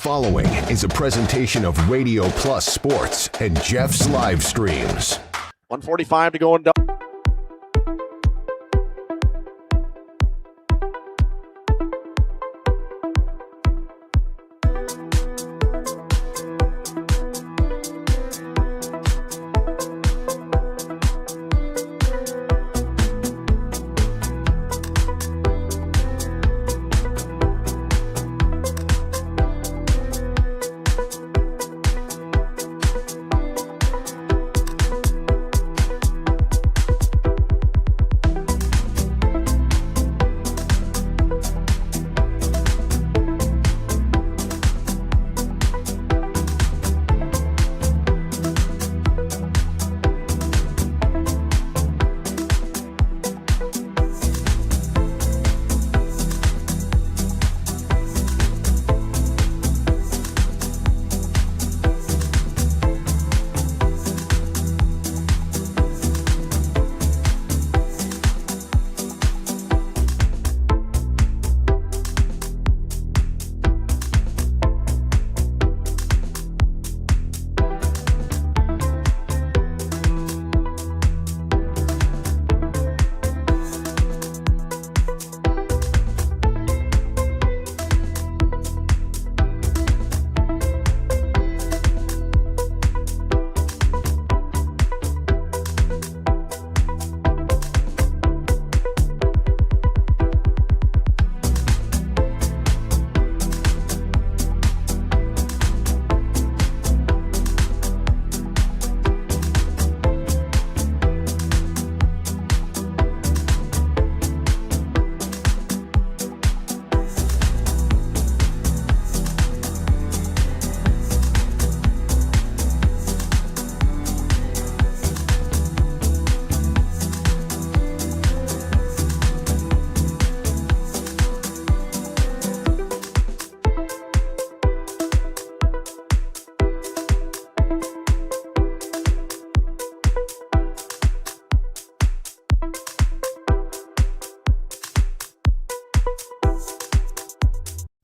following is a presentation of Radio Plus Sports and Jeff's live streams. 1:45 to go in double.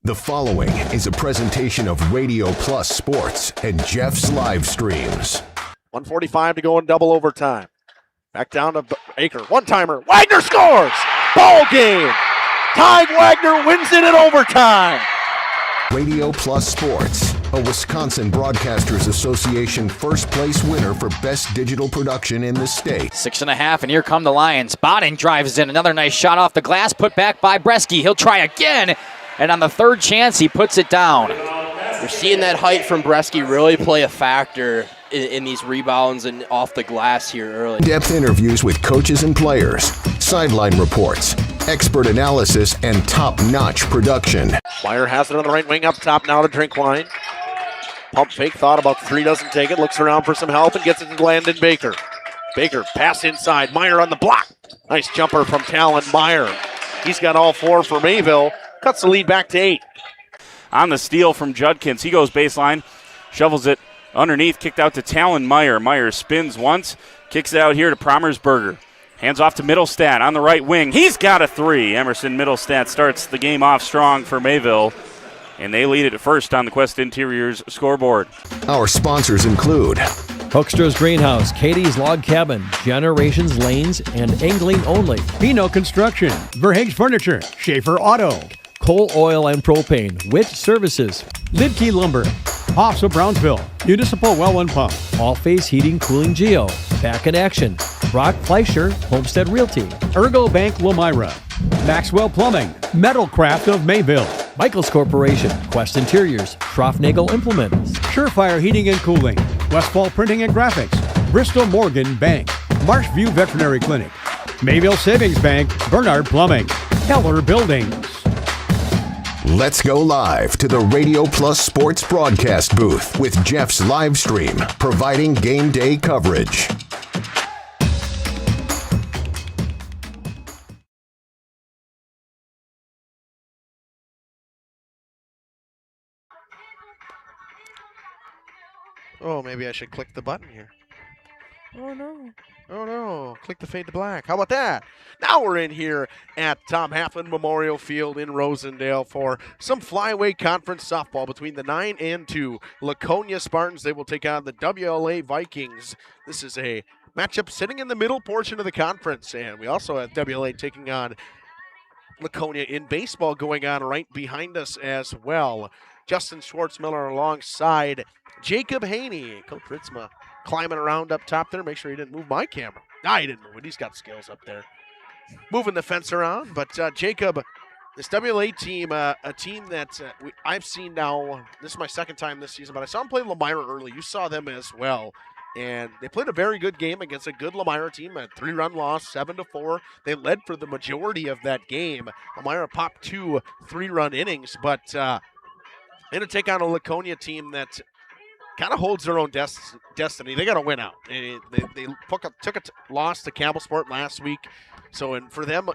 The following is a presentation of Radio Plus Sports and Jeff's live streams. 1:45 to go in double overtime. Back down to Baker. One-timer. Wagner scores! Ball game! Ty Wagner wins it in overtime. Radio Plus Sports, a Wisconsin Broadcasters Association first place winner for best digital production in the state. 6.5, and here come the Lions. Bodden drives in. Another nice shot off the glass, put back by Bresky. He'll try again, and on the third chance, he puts it down. You're seeing that height from Bresky really play a factor in these rebounds and off the glass here early. In-depth interviews with coaches and players, sideline reports, expert analysis, and top-notch production. Meyer has it on the right wing up top now to Drinkwine. Pump fake, thought about the three, doesn't take it, looks around for some help and gets it to Landon Baker. Baker, pass inside, Meyer on the block. Nice jumper from Talon Meyer. He's got all four for Mayville, cuts the lead back to 8. On the steal from Judkins, he goes baseline, shovels it underneath, kicked out to Talon Meyer. Meyer spins once, kicks it out here to Promersberger. Hands off to Middlestat on the right wing. He's got a three. Emerson Middlestat starts the game off strong for Mayville, and they lead it first on the Quest Interiors scoreboard. Our sponsors include Hoekstra's Greenhouse, Katie's Log Cabin, Generations Lanes, and Angling Only. Pino Construction, Verhaeg's Furniture, Schaefer Auto, Coal Oil and Propane, Witt Services, Lidkey Lumber, Hoffs of Brownsville, Municipal Well and Pump, All Face Heating Cooling Geo, Back in Action, Brock Fleischer, Homestead Realty, Ergo Bank Lomira, Maxwell Plumbing, Metalcraft of Mayville, Michaels Corporation, Quest Interiors, Schroffnagel Implements, Surefire Heating and Cooling, Westfall Printing and Graphics, Bristol Morgan Bank, Marshview Veterinary Clinic, Mayville Savings Bank, Bernard Plumbing, Keller Buildings. Let's go live to the Radio Plus Sports broadcast booth with Jeff's live stream, providing game day coverage. Oh, maybe I should click the button here. Oh, no. Click the fade to black. How about that? Now we're in here at Tom Halfin Memorial Field in Rosendale for some Flyweight Conference softball between the 9 and 2 Laconia Spartans. They will take on the WLA Vikings. This is a matchup sitting in the middle portion of the conference. And we also have WLA taking on Laconia in baseball going on right behind us as well. Justin Schwartzmiller alongside Jacob Haney. Coach Ritzma climbing around up top there. Make sure he didn't move my camera. Nah, he didn't move it. He's got skills up there. Moving the fence around. But Jacob, this WLA team, a team that I've seen now, this is my second time this season, but I saw them play Lemira early. You saw them as well. And they played a very good game against a good Lemira team, a 3-run loss, 7-4. They led for the majority of that game. Lemira popped 2 3-run innings, but they're going to take on a Laconia team that kind of holds their own destiny. They got to win out. They took a loss to Campbellsport last week. So for them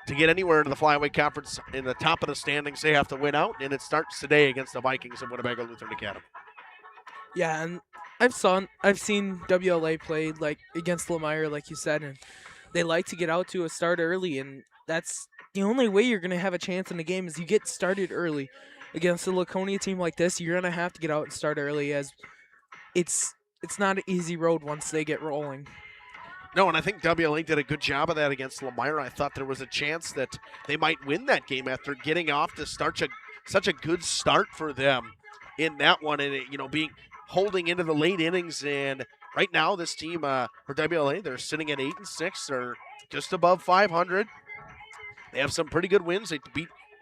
to get anywhere into the Flyweight Conference in the top of the standings, they have to win out, and it starts today against the Vikings of Winnebago Lutheran Academy. Yeah, and I've seen WLA play like against Lemire, like you said, and they like to get out to a start early, and that's the only way you're gonna have a chance in the game is you get started early. Against a Laconia team like this, you're gonna have to get out and start early, as it's not an easy road once they get rolling. No, and I think WLA did a good job of that against Lemire. I thought there was a chance that they might win that game after getting off to such a good start for them in that one, and holding into the late innings. And right now, this team for WLA, they're sitting at 8-6, or just above 500. They have some pretty good wins. They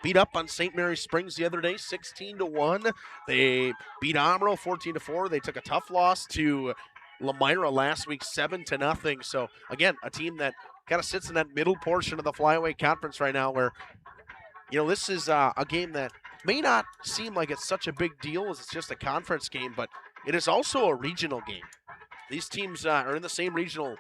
beat up on St. Mary's Springs the other day, 16-1. They beat Amro 14-4. They took a tough loss to Lemira last week, 7-0. So again, a team that kind of sits in that middle portion of the Flyweight Conference right now, where this is a game that may not seem like it's such a big deal as it's just a conference game, but it is also a regional game. These teams are in the same regional.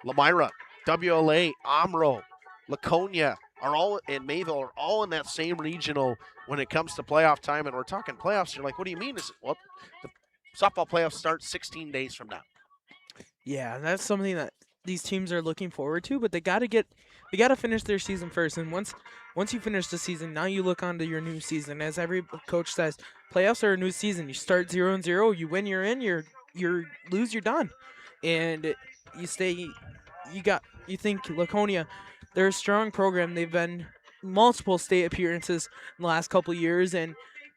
Lemira, WLA, Amro, Laconia and Mayville are all in that same regional when it comes to playoff time. And we're talking playoffs. You're like, what do you mean? Well, the softball playoffs start 16 days from now. Yeah, that's something that these teams are looking forward to, but they got to finish their season first. And once you finish the season, now you look on to your new season. As every coach says, playoffs are a new season. You start 0-0, you win, you're in. You lose, you're done. And you stay. You think Laconia, they're a strong program. They've been multiple state appearances in the last couple of years, and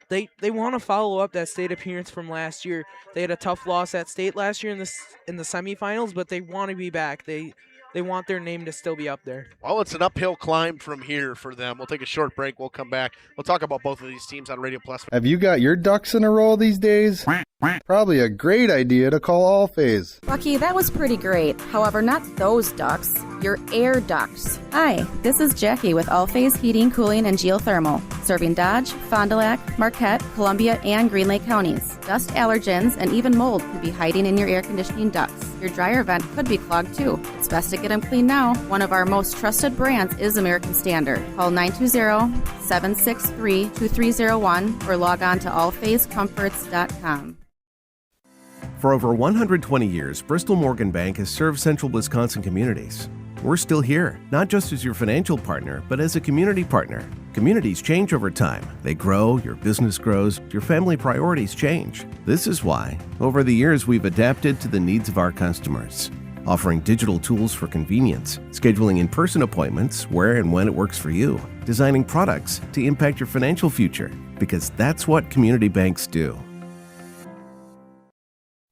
they want to follow up that state appearance from last year. They had a tough loss at state last year in the semifinals, but they want to be back. They want their name to still be up there. Well, it's an uphill climb from here for them. We'll take a short break. We'll come back. We'll talk about both of these teams on Radio Plus. Have you got your ducks in a row these days? Probably a great idea to call Allphase. Lucky, that was pretty great. However, not those ducks. Your air ducts. Hi, this is Jackie with Allphase Heating, Cooling, and Geothermal, serving Dodge, Fond du Lac, Marquette, Columbia, and Green Lake counties. Dust allergens and even mold could be hiding in your air conditioning ducts. Your dryer vent could be clogged too. It's best to get them cleaned now. One of our most trusted brands is American Standard. Call 920-763-2301 or log on to allphasecomforts.com. For over 120 years, Bristol Morgan Bank has served central Wisconsin communities. We're still here, not just as your financial partner, but as a community partner. Communities change over time. They grow, your business grows, your family priorities change. This is why, over the years, we've adapted to the needs of our customers, offering digital tools for convenience, scheduling in-person appointments where and when it works for you, designing products to impact your financial future, because that's what community banks do.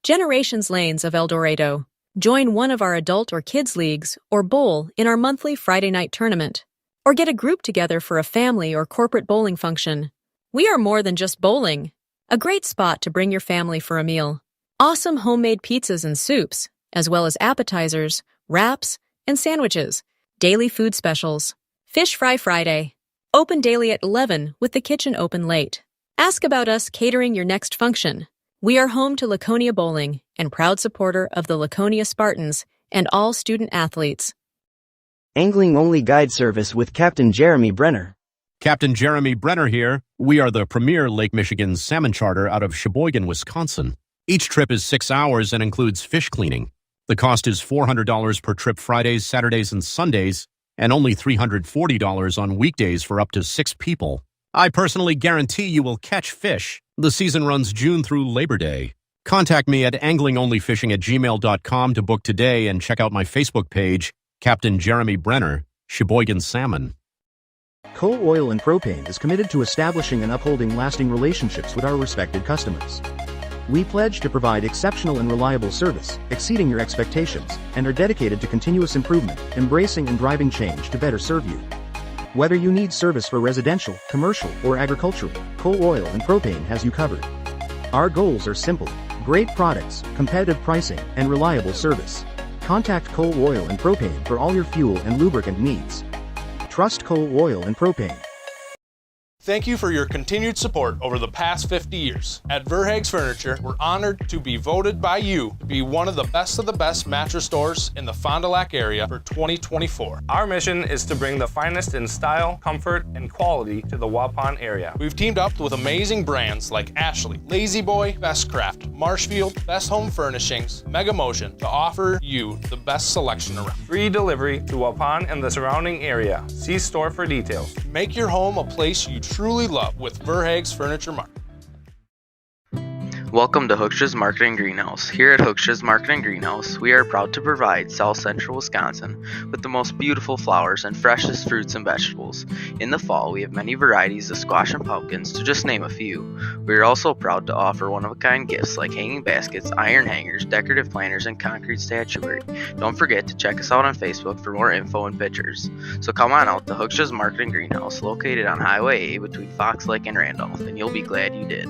Generations Lanes of El Dorado. Join one of our adult or kids leagues or bowl in our monthly Friday night tournament. Or get a group together for a family or corporate bowling function. We are more than just bowling. A great spot to bring your family for a meal. Awesome homemade pizzas and soups, as well as appetizers, wraps, and sandwiches. Daily food specials. Fish Fry Friday. Open daily at 11 with the kitchen open late. Ask about us catering your next function. We are home to Laconia Bowling and proud supporter of the Laconia Spartans and all student athletes. Angling-only guide service with Captain Jeremy Brenner. Captain Jeremy Brenner here. We are the premier Lake Michigan salmon charter out of Sheboygan, Wisconsin. Each trip is 6 hours and includes fish cleaning. The cost is $400 per trip Fridays, Saturdays, and Sundays, and only $340 on weekdays for up to 6 people. I personally guarantee you will catch fish. The season runs June through Labor Day. Contact me at anglingonlyfishing@gmail.com to book today and check out my Facebook page, Captain Jeremy Brenner, Sheboygan Salmon. Coal Oil and Propane is committed to establishing and upholding lasting relationships with our respected customers. We pledge to provide exceptional and reliable service, exceeding your expectations, and are dedicated to continuous improvement, embracing and driving change to better serve you. Whether you need service for residential, commercial, or agricultural, Coal Oil and Propane has you covered. Our goals are simple: great products, competitive pricing, and reliable service. Contact Coal Oil and Propane for all your fuel and lubricant needs. Trust Coal Oil and Propane. Thank you for your continued support over the past 50 years. At Verhaeg's Furniture, we're honored to be voted by you to be one of the best mattress stores in the Fond du Lac area for 2024. Our mission is to bring the finest in style, comfort, and quality to the Waupun area. We've teamed up with amazing brands like Ashley, Lazy Boy, Bestcraft, Marshfield, Best Home Furnishings, Mega Motion to offer you the best selection around. Free delivery to Waupun and the surrounding area. See store for details. Make your home a place you truly love with Verhaeg's Furniture Mart. Welcome to Hooksha's Marketing Greenhouse. Here at Hooksha's Marketing Greenhouse, we are proud to provide South Central Wisconsin with the most beautiful flowers and freshest fruits and vegetables. In the fall, we have many varieties of squash and pumpkins, to just name a few. We are also proud to offer one-of-a-kind gifts like hanging baskets, iron hangers, decorative planters, and concrete statuary. Don't forget to check us out on Facebook for more info and pictures. So come on out to Hooksha's Marketing Greenhouse, located on Highway A between Fox Lake and Randolph, and you'll be glad you did.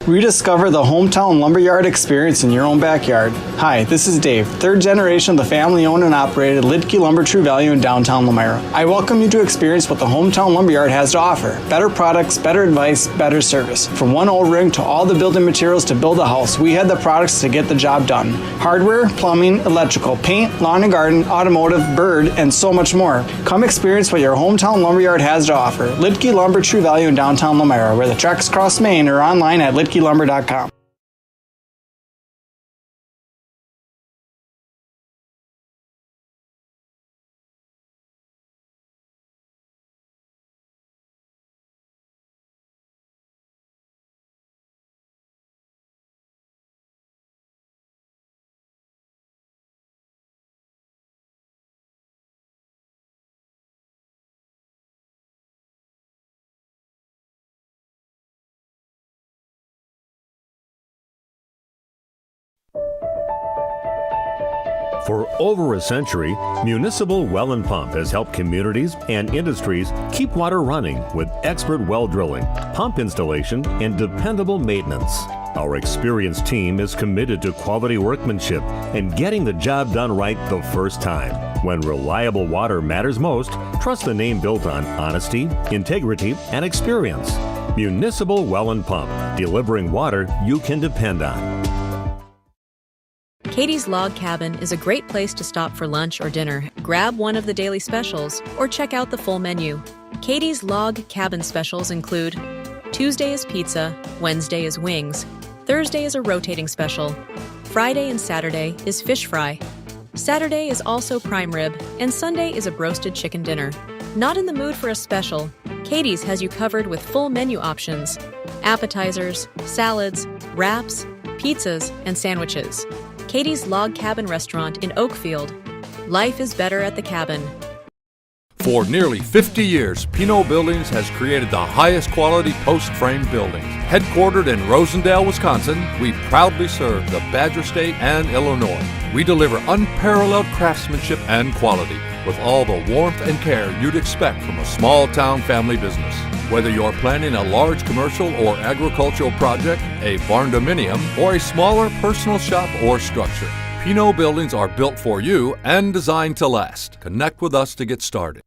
Rediscover the hometown lumberyard experience in your own backyard. Hi, this is Dave, third generation of the family-owned and operated Lidke Lumber True Value in downtown Lamera. I welcome you to experience what the hometown lumberyard has to offer. Better products, better advice, better service. From one O-ring to all the building materials to build a house, we had the products to get the job done. Hardware, plumbing, electrical, paint, lawn and garden, automotive, bird, and so much more. Come experience what your hometown lumberyard has to offer. Lidke Lumber True Value in downtown Lamera, where the tracks cross Main, or online at lidkelumber.com. For over a century, Municipal Well and Pump has helped communities and industries keep water running with expert well drilling, pump installation, and dependable maintenance. Our experienced team is committed to quality workmanship and getting the job done right the first time. When reliable water matters most, trust the name built on honesty, integrity, and experience. Municipal Well and Pump, delivering water you can depend on. Katie's Log Cabin is a great place to stop for lunch or dinner. Grab one of the daily specials or check out the full menu. Katie's Log Cabin specials include Tuesday is pizza, Wednesday is wings, Thursday is a rotating special, Friday and Saturday is fish fry, Saturday is also prime rib, and Sunday is a roasted chicken dinner. Not in the mood for a special? Katie's has you covered with full menu options, appetizers, salads, wraps, pizzas, and sandwiches. Katie's Log Cabin Restaurant in Oakfield. Life is better at the cabin. For nearly 50 years, Pinot Buildings has created the highest quality post-frame buildings. Headquartered in Rosendale, Wisconsin, we proudly serve the Badger State and Illinois. We deliver unparalleled craftsmanship and quality with all the warmth and care you'd expect from a small-town family business. Whether you're planning a large commercial or agricultural project, a barn-dominium, or a smaller personal shop or structure, Pinot Buildings are built for you and designed to last. Connect with us to get started.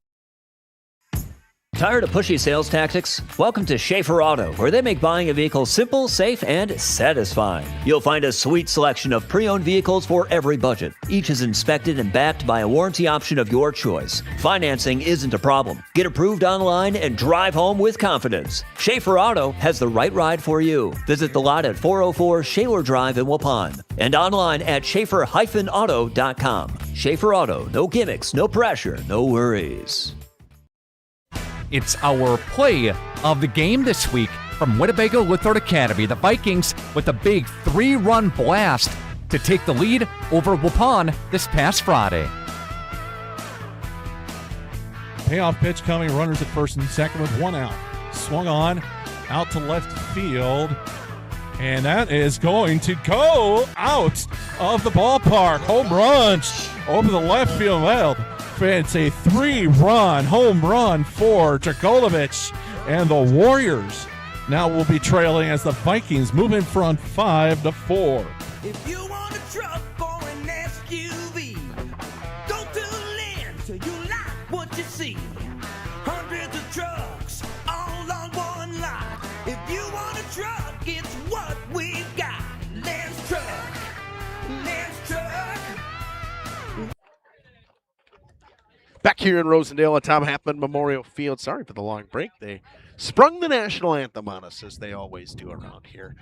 Tired of pushy sales tactics? Welcome to Schaefer Auto, where they make buying a vehicle simple, safe, and satisfying. You'll find a sweet selection of pre-owned vehicles for every budget. Each is inspected and backed by a warranty option of your choice. Financing isn't a problem. Get approved online and drive home with confidence. Schaefer Auto has the right ride for you. Visit the lot at 404 Shaler Drive in Waupun and online at schaefer-auto.com. Schaefer Auto, no gimmicks, no pressure, no worries. It's our play of the game this week from Winnebago Lithard Academy. The Vikings with a big 3-run blast to take the lead over Waupun this past Friday. Payoff pitch coming, runners at first and second with one out. Swung on, out to left field, and that is going to go out of the ballpark. Home run over the left field. Well, it's a 3-run home run for Dragolovich, and the Warriors now will be trailing as the Vikings move in front 5-4. If you want a truck or an SUV, go to Lynn till you like what you see. Hundreds of trucks all on one lot. If you want a truck, it's what we've got. Lynn's Truck. Lynn's Truck. Back here in Rosendale at Tom Happman Memorial Field. Sorry for the long break. They sprung the national anthem on us, as they always do around here.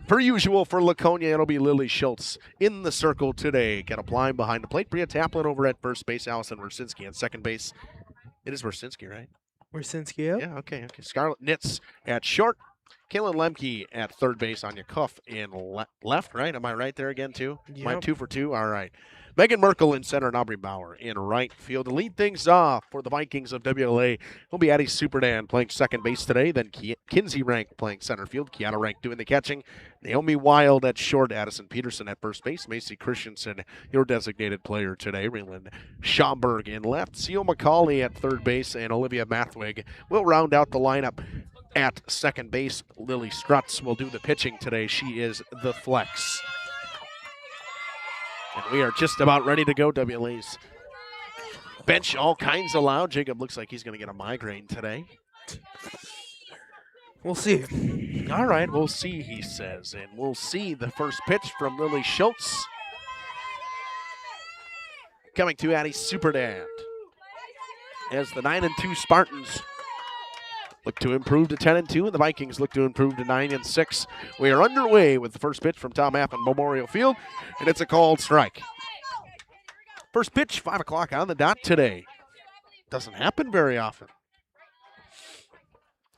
Per usual for Laconia, it'll be Lily Schultz in the circle today. Got a blind behind the plate. Bria Taplin over at first base. Allison Wersinski at second base. It is Wersinski, right? Wersinski, yep. Yeah, okay. Scarlett Nitz at short. Kaylin Lemke at third base. Anya Cuff in left, right? Am I right there again, too? Yep. Am I 2 for 2? All right. Megan Merkel in center and Aubrey Bauer in right field. To lead things off for the Vikings of WLA will be Addie Superdan playing second base today. Then Kinsey Rank playing center field. Kiana Rank doing the catching. Naomi Wild at short. Addison Peterson at first base. Macy Christensen, your designated player today. Raylan Schomburg in left. Seal McCauley at third base. And Olivia Mathwig will round out the lineup at second base. Lily Strutz will do the pitching today. She is the flex. And we are just about ready to go. WLA's bench, all kinds allowed. Jacob looks like he's going to get a migraine today. We'll see. All right, we'll see, he says. And we'll see the first pitch from Lily Schultz. Coming to Addie Superdad. As the 9-2 Spartans look to improve to 10-2, and the Vikings look to improve to 9-6. We are underway with the first pitch from Tom Happen Memorial Field, and it's a called strike. First pitch, 5 o'clock on the dot today. Doesn't happen very often.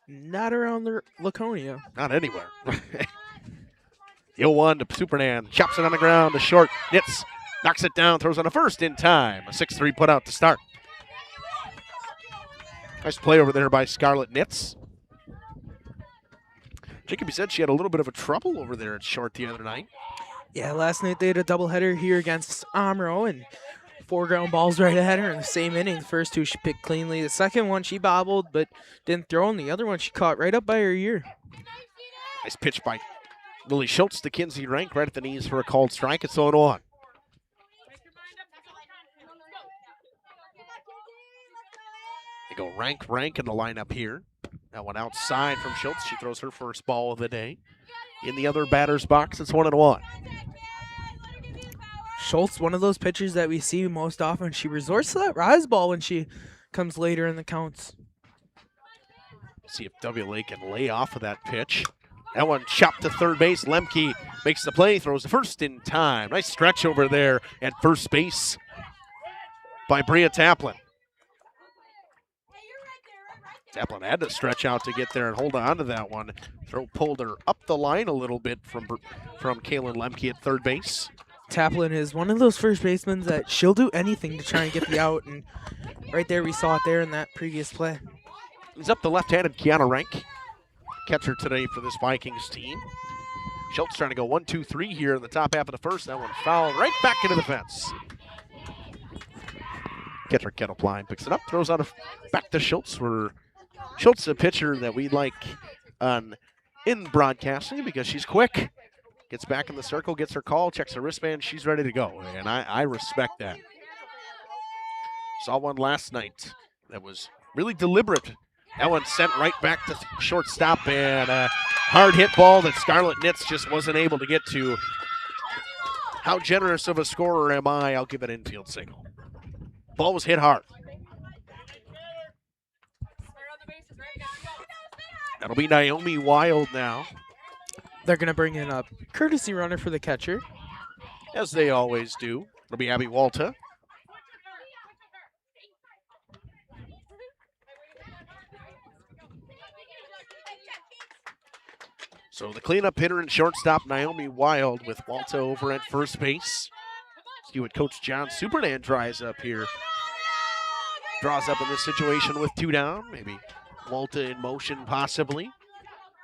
Not around Laconia. Not anywhere. The 0-1 to Superman, chops it on the ground to short. Nitz knocks it down, throws on a first in time. A 6-3 put out to start. Nice play over there by Scarlett Nitz. Jacob, you said she had a little bit of a trouble over there at short the other night. Yeah, last night they had a doubleheader here against Amro, and 4 ground balls right at her in the same inning. The first 2 she picked cleanly. The second one she bobbled but didn't throw, and the other one she caught right up by her ear. Nice pitch by Lily Schultz to Kinsey Rank right at the knees for a called strike. It's 0-1. They go Rank in the lineup here. That one outside from Schultz. She throws her first ball of the day. In the other batter's box, it's 1-1. Schultz, one of those pitchers that we see most often. She resorts to that rise ball when she comes later in the counts. See if WLA can lay off of that pitch. That one chopped to third base. Lemke makes the play, throws the first in time. Nice stretch over there at first base by Bria Taplin. Taplin had to stretch out to get there and hold on to that one. Throw pulled her up the line a little bit from Kaylin Lemke at third base. Taplin is one of those first basemen that she'll do anything to try and get the out, and right there we saw it there in that previous play. He's up the left-handed Kiana Rank, catcher today for this Vikings team. Schultz trying to go 1-2-3 here in the top half of the first. That one fouled right back into the fence. Catcher Kettle Klein picks it up, throws out back to Schultz. Schultz, a pitcher that we like in broadcasting because she's quick. Gets back in the circle, gets her call, checks her wristband, she's ready to go. And I respect that. Saw one last night that was really deliberate That one sent right back to shortstop, and a hard hit ball that Scarlet Knits just wasn't able to get to. How generous of a scorer am I? I'll give it infield single. Ball was hit hard. That'll be Naomi Wild now. They're going to bring in a courtesy runner for the catcher. As they always do. It'll be Abby Walta. So the cleanup hitter and shortstop, Naomi Wild, with Walta over at first base. See what Coach John Supernan tries up here. Draws up in this situation with 2 down. Maybe Walta in motion possibly.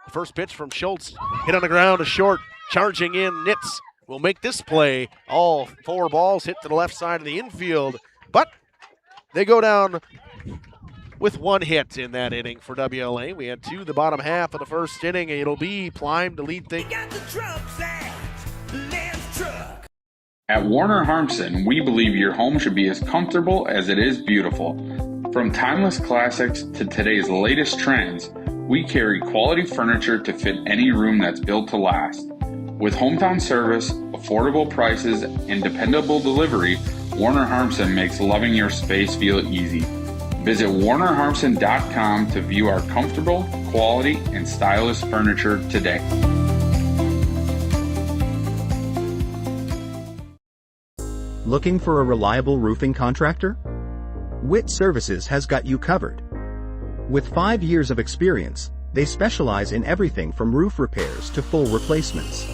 The first pitch from Schultz. Hit on the ground to short. Charging in, Knits will make this play. All 4 balls hit to the left side of the infield. But they go down with 1 hit in that inning for WLA. We had 2 the bottom half of the first inning. It'll be Plime to lead things. At Warner Harmson, we believe your home should be as comfortable as it is beautiful. From timeless classics to today's latest trends, we carry quality furniture to fit any room that's built to last. With hometown service, affordable prices, and dependable delivery, Warner Harmson makes loving your space feel easy. Visit WarnerHarmson.com to view our comfortable, quality, and stylish furniture today. Looking for a reliable roofing contractor? Witt Services has got you covered. With 5 years of experience, they specialize in everything from roof repairs to full replacements.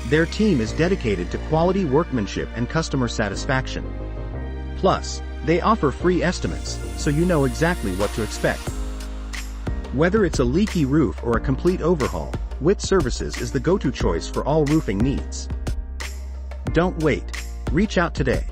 Their team is dedicated to quality workmanship and customer satisfaction. Plus, they offer free estimates, so you know exactly what to expect. Whether it's a leaky roof or a complete overhaul, Witt Services is the go-to choice for all roofing needs. Don't wait. Reach out today.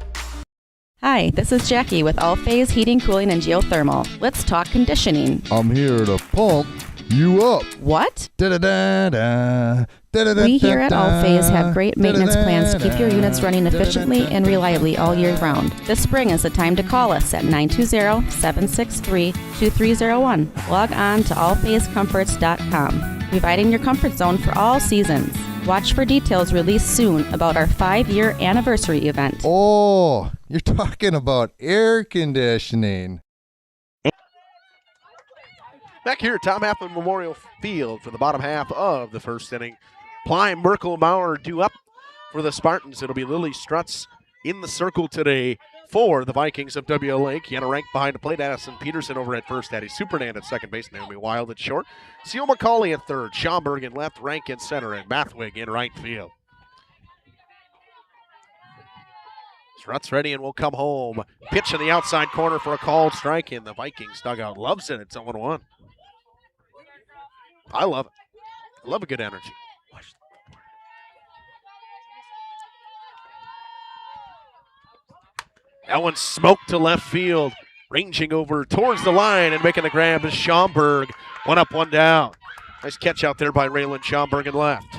Hi, this is Jackie with All Phase Heating, Cooling, and Geothermal. Let's talk conditioning. I'm here to pump you up. What? Da-da-da-da. We here at All Phase have great maintenance plans to keep your units running efficiently and reliably all year round. This spring is the time to call us at 920-763-2301. Log on to allphasecomforts.com, providing your comfort zone for all seasons. Watch for details released soon about our 5-year anniversary event. Oh, you're talking about air conditioning. Back here at Tom Haffman Memorial Field for the bottom half of the first inning. Plime, Merkel, Maurer due up for the Spartans. It'll be Lily Strutz in the circle today for the Vikings of WLA. Kiana Rank behind the plate. Addison Peterson over at first. Addie Supernan at second base. Naomi Wild at short. Seal McCauley at third. Schaumburg in left. Rank in center. And Mathwig in right field. Strutz ready and will come home. Pitch in the outside corner for a called strike in the Vikings dugout. Loves it. It's 0-1. I love it. I love a good energy. That one smoked to left field. Ranging over towards the line and making the grab is Schaumburg. 1 up, 1 down. Nice catch out there by Raylan Schaumburg in left.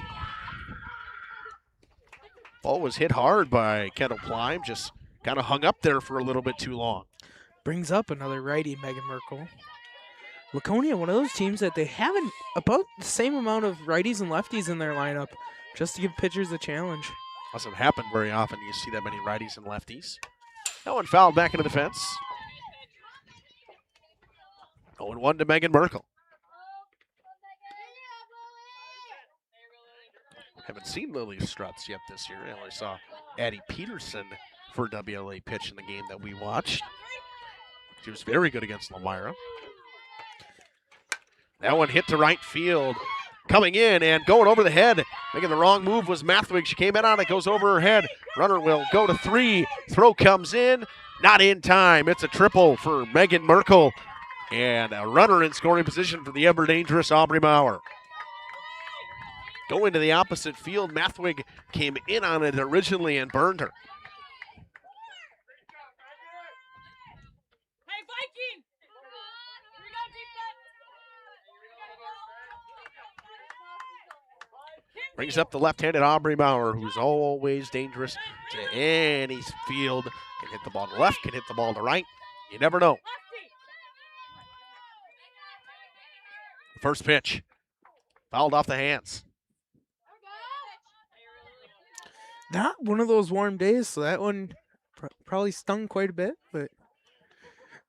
Ball was hit hard by Kendall Plime. Just kind of hung up there for a little bit too long. Brings up another righty, Megan Merkel. Laconia, one of those teams that they haven't about the same amount of righties and lefties in their lineup just to give pitchers a challenge. Doesn't happen very often. You see that many righties and lefties. That one fouled back into the fence. 0-1 to Megan Merkel. Haven't seen Lily Strutz yet this year. I only saw Addie Peterson for WLA pitch in the game that we watched. She was very good against Elmira. That one hit to right field. Coming in and going over the head. Making the wrong move was Mathwig. She came in on it, goes over her head. Runner will go to 3. Throw comes in. Not in time. It's a triple for Megan Merkel. And a runner in scoring position for the ever dangerous Aubrey Maurer. Going to the opposite field. Mathwig came in on it originally and burned her. Brings up the left-handed Aubrey Maurer, who's always dangerous to any field. Can hit the ball to left, can hit the ball to right. You never know. First pitch. Fouled off the hands. Not one of those warm days, so that one probably stung quite a bit, but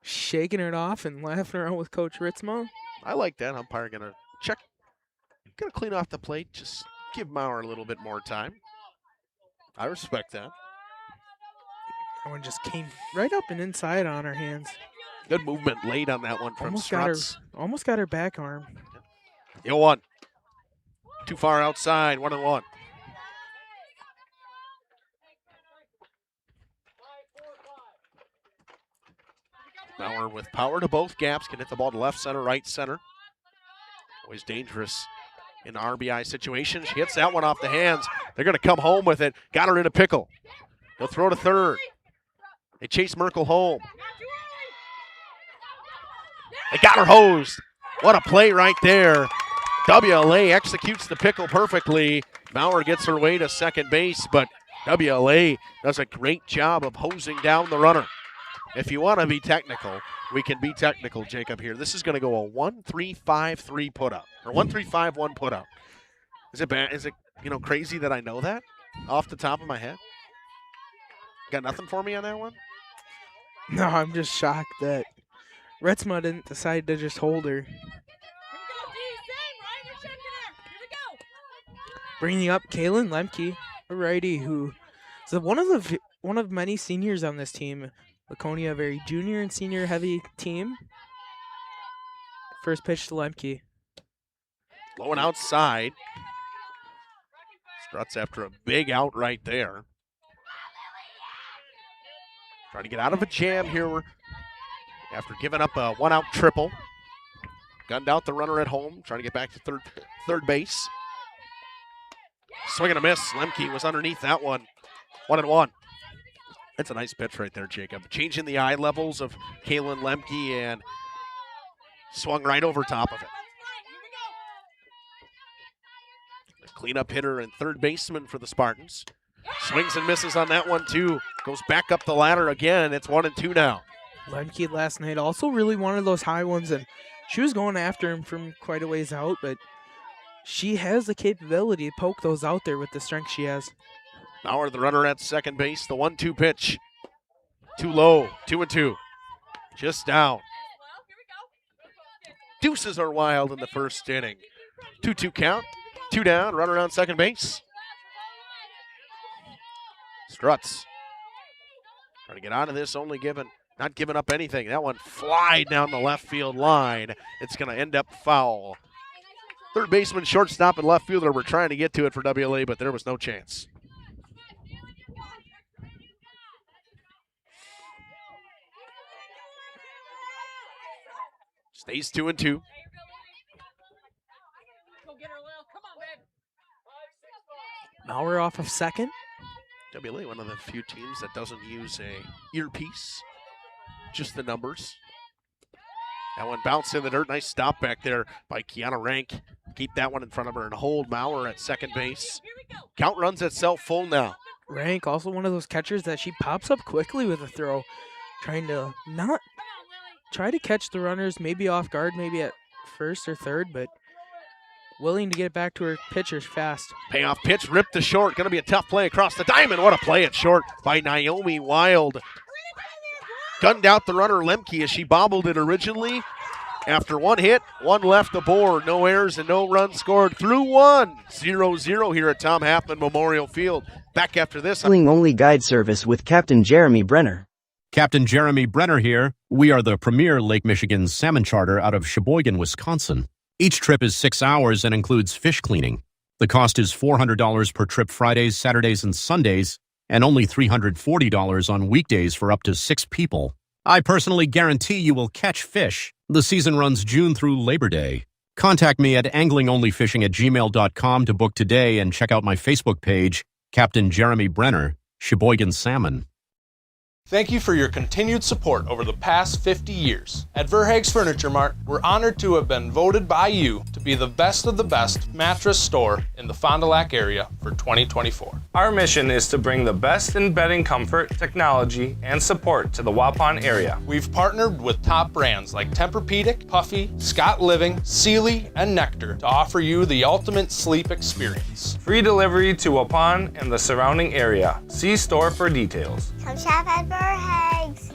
shaking it off and laughing around with Coach Ritzma. I like that. Umpire going to check. Going to clean off the plate. Just give Maurer a little bit more time. I respect that. That one just came right up and inside on her hands. Good movement late on that one from Struts. Almost got her back arm. 0-1. Too far outside. 1-1. Maurer with power to both gaps. Can hit the ball to left center, right center. Always dangerous in the RBI situation. She hits that one off the hands. They're going to come home with it. Got her in a pickle. They'll throw to third. They chase Merkel home. They got her hosed. What a play right there. WLA executes the pickle perfectly. Maurer gets her way to second base, but WLA does a great job of hosing down the runner. If you want to be technical, we can be technical, Jacob, here. This is going to go a 1-3-5-3 put-up, or 1-3-5-1 put-up. Is it bad? Is it, crazy that I know that off the top of my head? Got nothing for me on that one? No, I'm just shocked that Ritzma didn't decide to just hold her. Bringing up Kaylin Lemke, a righty who is one of many seniors on this team. Laconia, a very junior and senior heavy team. First pitch to Lemke. Low and outside. Struts after a big out right there. Trying to get out of a jam here after giving up a one-out triple. Gunned out the runner at home, trying to get back to third base. Swing and a miss. Lemke was underneath that one. 1-1. That's a nice pitch right there, Jacob. Changing the eye levels of Kaylin Lemke and swung right over top of it. The cleanup hitter and third baseman for the Spartans. Swings and misses on that one, too. Goes back up the ladder again. It's 1-2 now. Lemke last night also really wanted those high ones, and she was going after him from quite a ways out, but she has the capability to poke those out there with the strength she has. Maurer, the runner at second base. The 1-2 pitch. Too low. 2-2. Just down. Deuces are wild in the first inning. 2-2 count. 2 down. Runner on second base. Struts. Trying to get out of this, not giving up anything. That one flied down the left field line. It's going to end up foul. Third baseman, shortstop, and left fielder were trying to get to it for WLA, but there was no chance. Stays 2-2. Maurer off of second. WLA, one of the few teams that doesn't use a earpiece, just the numbers. That one bounced in the dirt. Nice stop back there by Kiana Rank. Keep that one in front of her and hold Maurer at second base. Count runs itself full now. Rank, also one of those catchers that she pops up quickly with a throw, trying to not try to catch the runners, maybe off guard, maybe at first or third, but willing to get it back to her pitchers fast. Payoff pitch, ripped to short. Going to be a tough play across the diamond. What a play at short by Naomi Wild. Gunned out the runner Lemke as she bobbled it originally. After one hit, one left aboard. No errors and no runs scored through one. 0-0 here at Tom Halfman Memorial Field. Back after this. Only guide service with Captain Jeremy Brenner. Captain Jeremy Brenner here. We are the premier Lake Michigan salmon charter out of Sheboygan, Wisconsin. Each trip is 6 hours and includes fish cleaning. The cost is $400 per trip Fridays, Saturdays, and Sundays, and only $340 on weekdays for up to 6 people. I personally guarantee you will catch fish. The season runs June through Labor Day. Contact me at anglingonlyfishing@gmail.com to book today and check out my Facebook page, Captain Jeremy Brenner, Sheboygan Salmon. Thank you for your continued support over the past 50 years. At Verhaeg's Furniture Mart, we're honored to have been voted by you to be the best of the best mattress store in the Fond du Lac area for 2024. Our mission is to bring the best in bedding comfort, technology, and support to the Waupun area. We've partnered with top brands like Tempur-Pedic, Puffy, Scott Living, Sealy, and Nectar to offer you the ultimate sleep experience. Free delivery to Waupun and the surrounding area. See store for details. Come shop at Verhaeg's.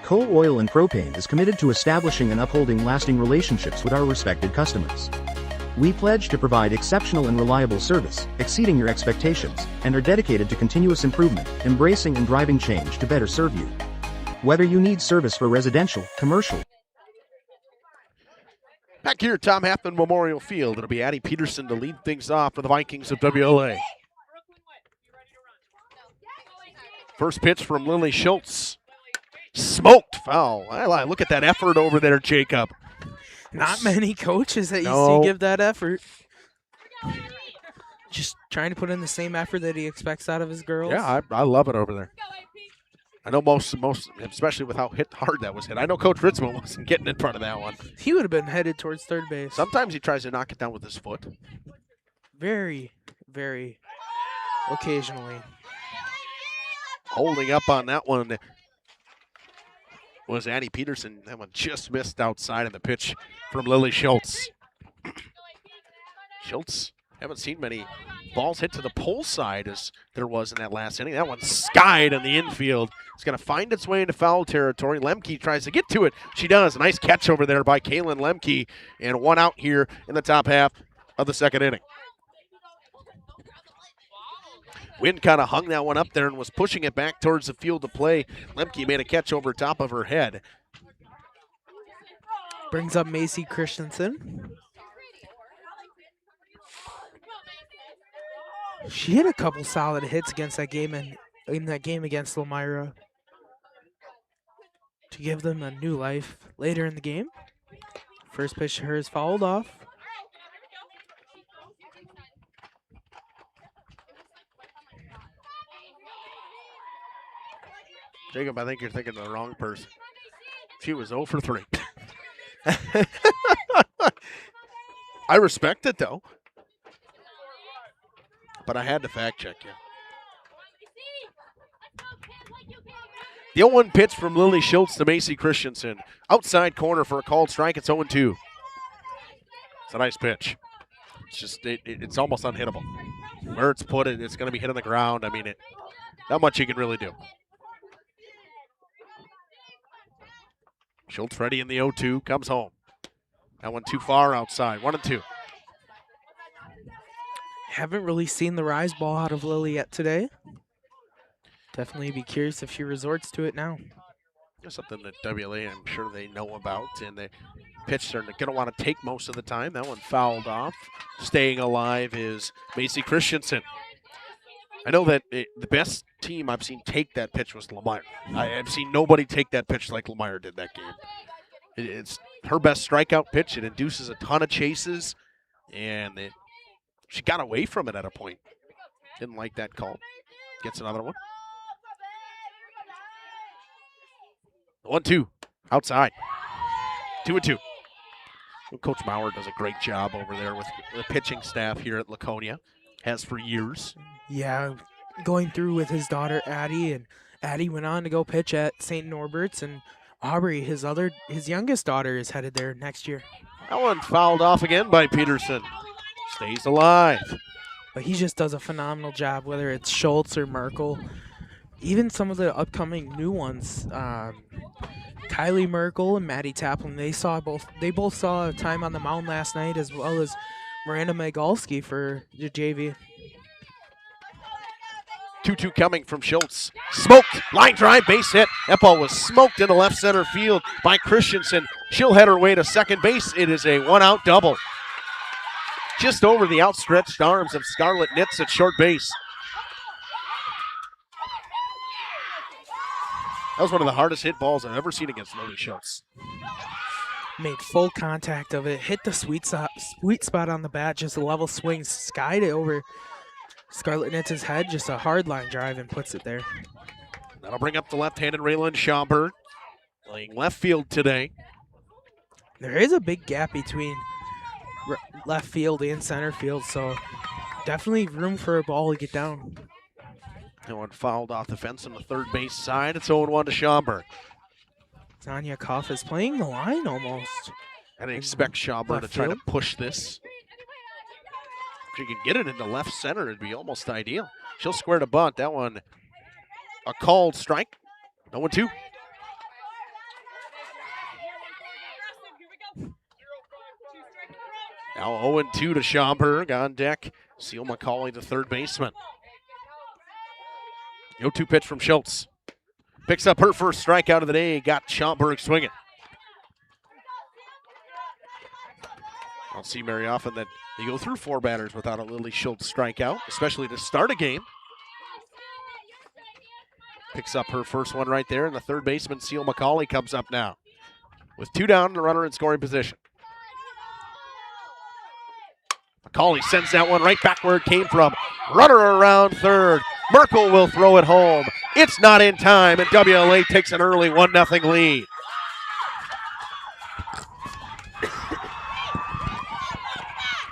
Coal Oil and Propane is committed to establishing and upholding lasting relationships with our respected customers. We pledge to provide exceptional and reliable service, exceeding your expectations, and are dedicated to continuous improvement, embracing and driving change to better serve you. Whether you need service for residential, commercial. Back here at Tom Haffman Memorial Field, it'll be Addie Peterson to lead things off for the Vikings of WLA. First pitch from Lily Schultz. Smoked foul. Look at that effort over there, Jacob. Not many coaches that you see give that effort. Just trying to put in the same effort that he expects out of his girls. Yeah, I love it over there. I know most, especially with how hard that was hit. I know Coach Ritzman wasn't getting in front of that one. He would have been headed towards third base. Sometimes he tries to knock it down with his foot. Very, very occasionally. Holding up on that one was Addie Peterson. That one just missed outside of the pitch from Lily Schultz. Schultz, haven't seen many balls hit to the pole side as there was in that last inning. That one skied in the infield. It's going to find its way into foul territory. Lemke tries to get to it. She does. A nice catch over there by Kaylin Lemke. And one out here in the top half of the second inning. Wind kind of hung that one up there and was pushing it back towards the field of play. Lemke made a catch over top of her head. Brings up Macy Christensen. She hit a couple solid hits against that game and in that game against Elmira to give them a new life later in the game. First pitch to her is fouled off. Jacob, I think you're thinking of the wrong person. She was 0 for 3. I respect it, though. But I had to fact check you. The 0-1 pitch from Lily Schultz to Macy Christensen. Outside corner for a called strike. It's 0-2. It's a nice pitch. It's just, it's almost unhittable. Where it's put, it's going to be hit on the ground. I mean, not much you can really do. Schultz ready in the 0-2, comes home. That one too far outside, 1-2. Haven't really seen the rise ball out of Lily yet today. Definitely be curious if she resorts to it now. There's something that WLA, I'm sure they know about, and the pitch they're going to want to take most of the time. That one fouled off. Staying alive is Macy Christensen. I know that the best team I've seen take that pitch was Lemire. I've seen nobody take that pitch like Lemire did that game. It's her best strikeout pitch. It induces a ton of chases, and she got away from it at a point. Didn't like that call. Gets another one. 1-2, outside. 2-2. Coach Maurer does a great job over there with the pitching staff here at Laconia. Has for years. Yeah, going through with his daughter Addie, and Addie went on to go pitch at St. Norbert's, and Aubrey, his youngest daughter, is headed there next year. That one fouled off again by Peterson. Stays alive. But he just does a phenomenal job, whether it's Schultz or Merkel. Even some of the upcoming new ones, Kylie Merkel and Maddie Taplin, they both saw a time on the mound last night, as well as Miranda Megalski for the JV. 2-2 coming from Schultz. Smoked. Line drive, base hit. That ball was smoked into left center field by Christensen. She'll head her way to second base. It is a one-out double. Just over the outstretched arms of Scarlett Nitz at short base. That was one of the hardest hit balls I've ever seen against Lily Schultz. Made full contact of it, hit the sweet spot on the bat, just a level swing, skied it over Scarlett Nitz's head, just a hard line drive, and puts it there. That'll bring up the left-handed Raylan Schaumburg, playing left field today. There is a big gap between left field and center field, so definitely room for a ball to get down. No one fouled off the fence on the third base side. It's 0-1 to Schaumburg. Tanya Koff is playing the line almost. I didn't expect Schaumburg to try to push this. If she could get it into left center, it'd be almost ideal. She'll square to bunt. That one, a called strike. 0-2. Now 0-2 to Schaumburg on deck. Seal McCauley, the third baseman. 0-2 pitch from Schultz. Picks up her first strikeout of the day. Got Schaumburg swinging. I don't see very often that you go through 4 batters without a Lily Schultz strikeout, especially to start a game. Picks up her first one right there, and the third baseman, Seal McCauley, comes up now. With 2 down, the runner in scoring position. McCauley sends that one right back where it came from. Runner around third. Merkel will throw it home. It's not in time, and WLA takes an early 1-0 lead.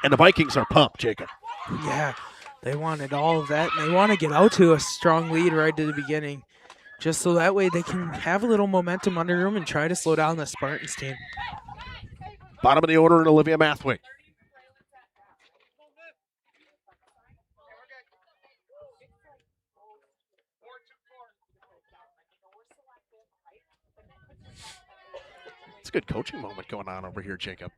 And the Vikings are pumped, Jacob. Yeah, they wanted all of that, and they want to get out to a strong lead right at the beginning, just so that way they can have a little momentum under them and try to slow down the Spartans team. Bottom of the order, Olivia Mathwig. It's a good coaching moment going on over here, Jacob.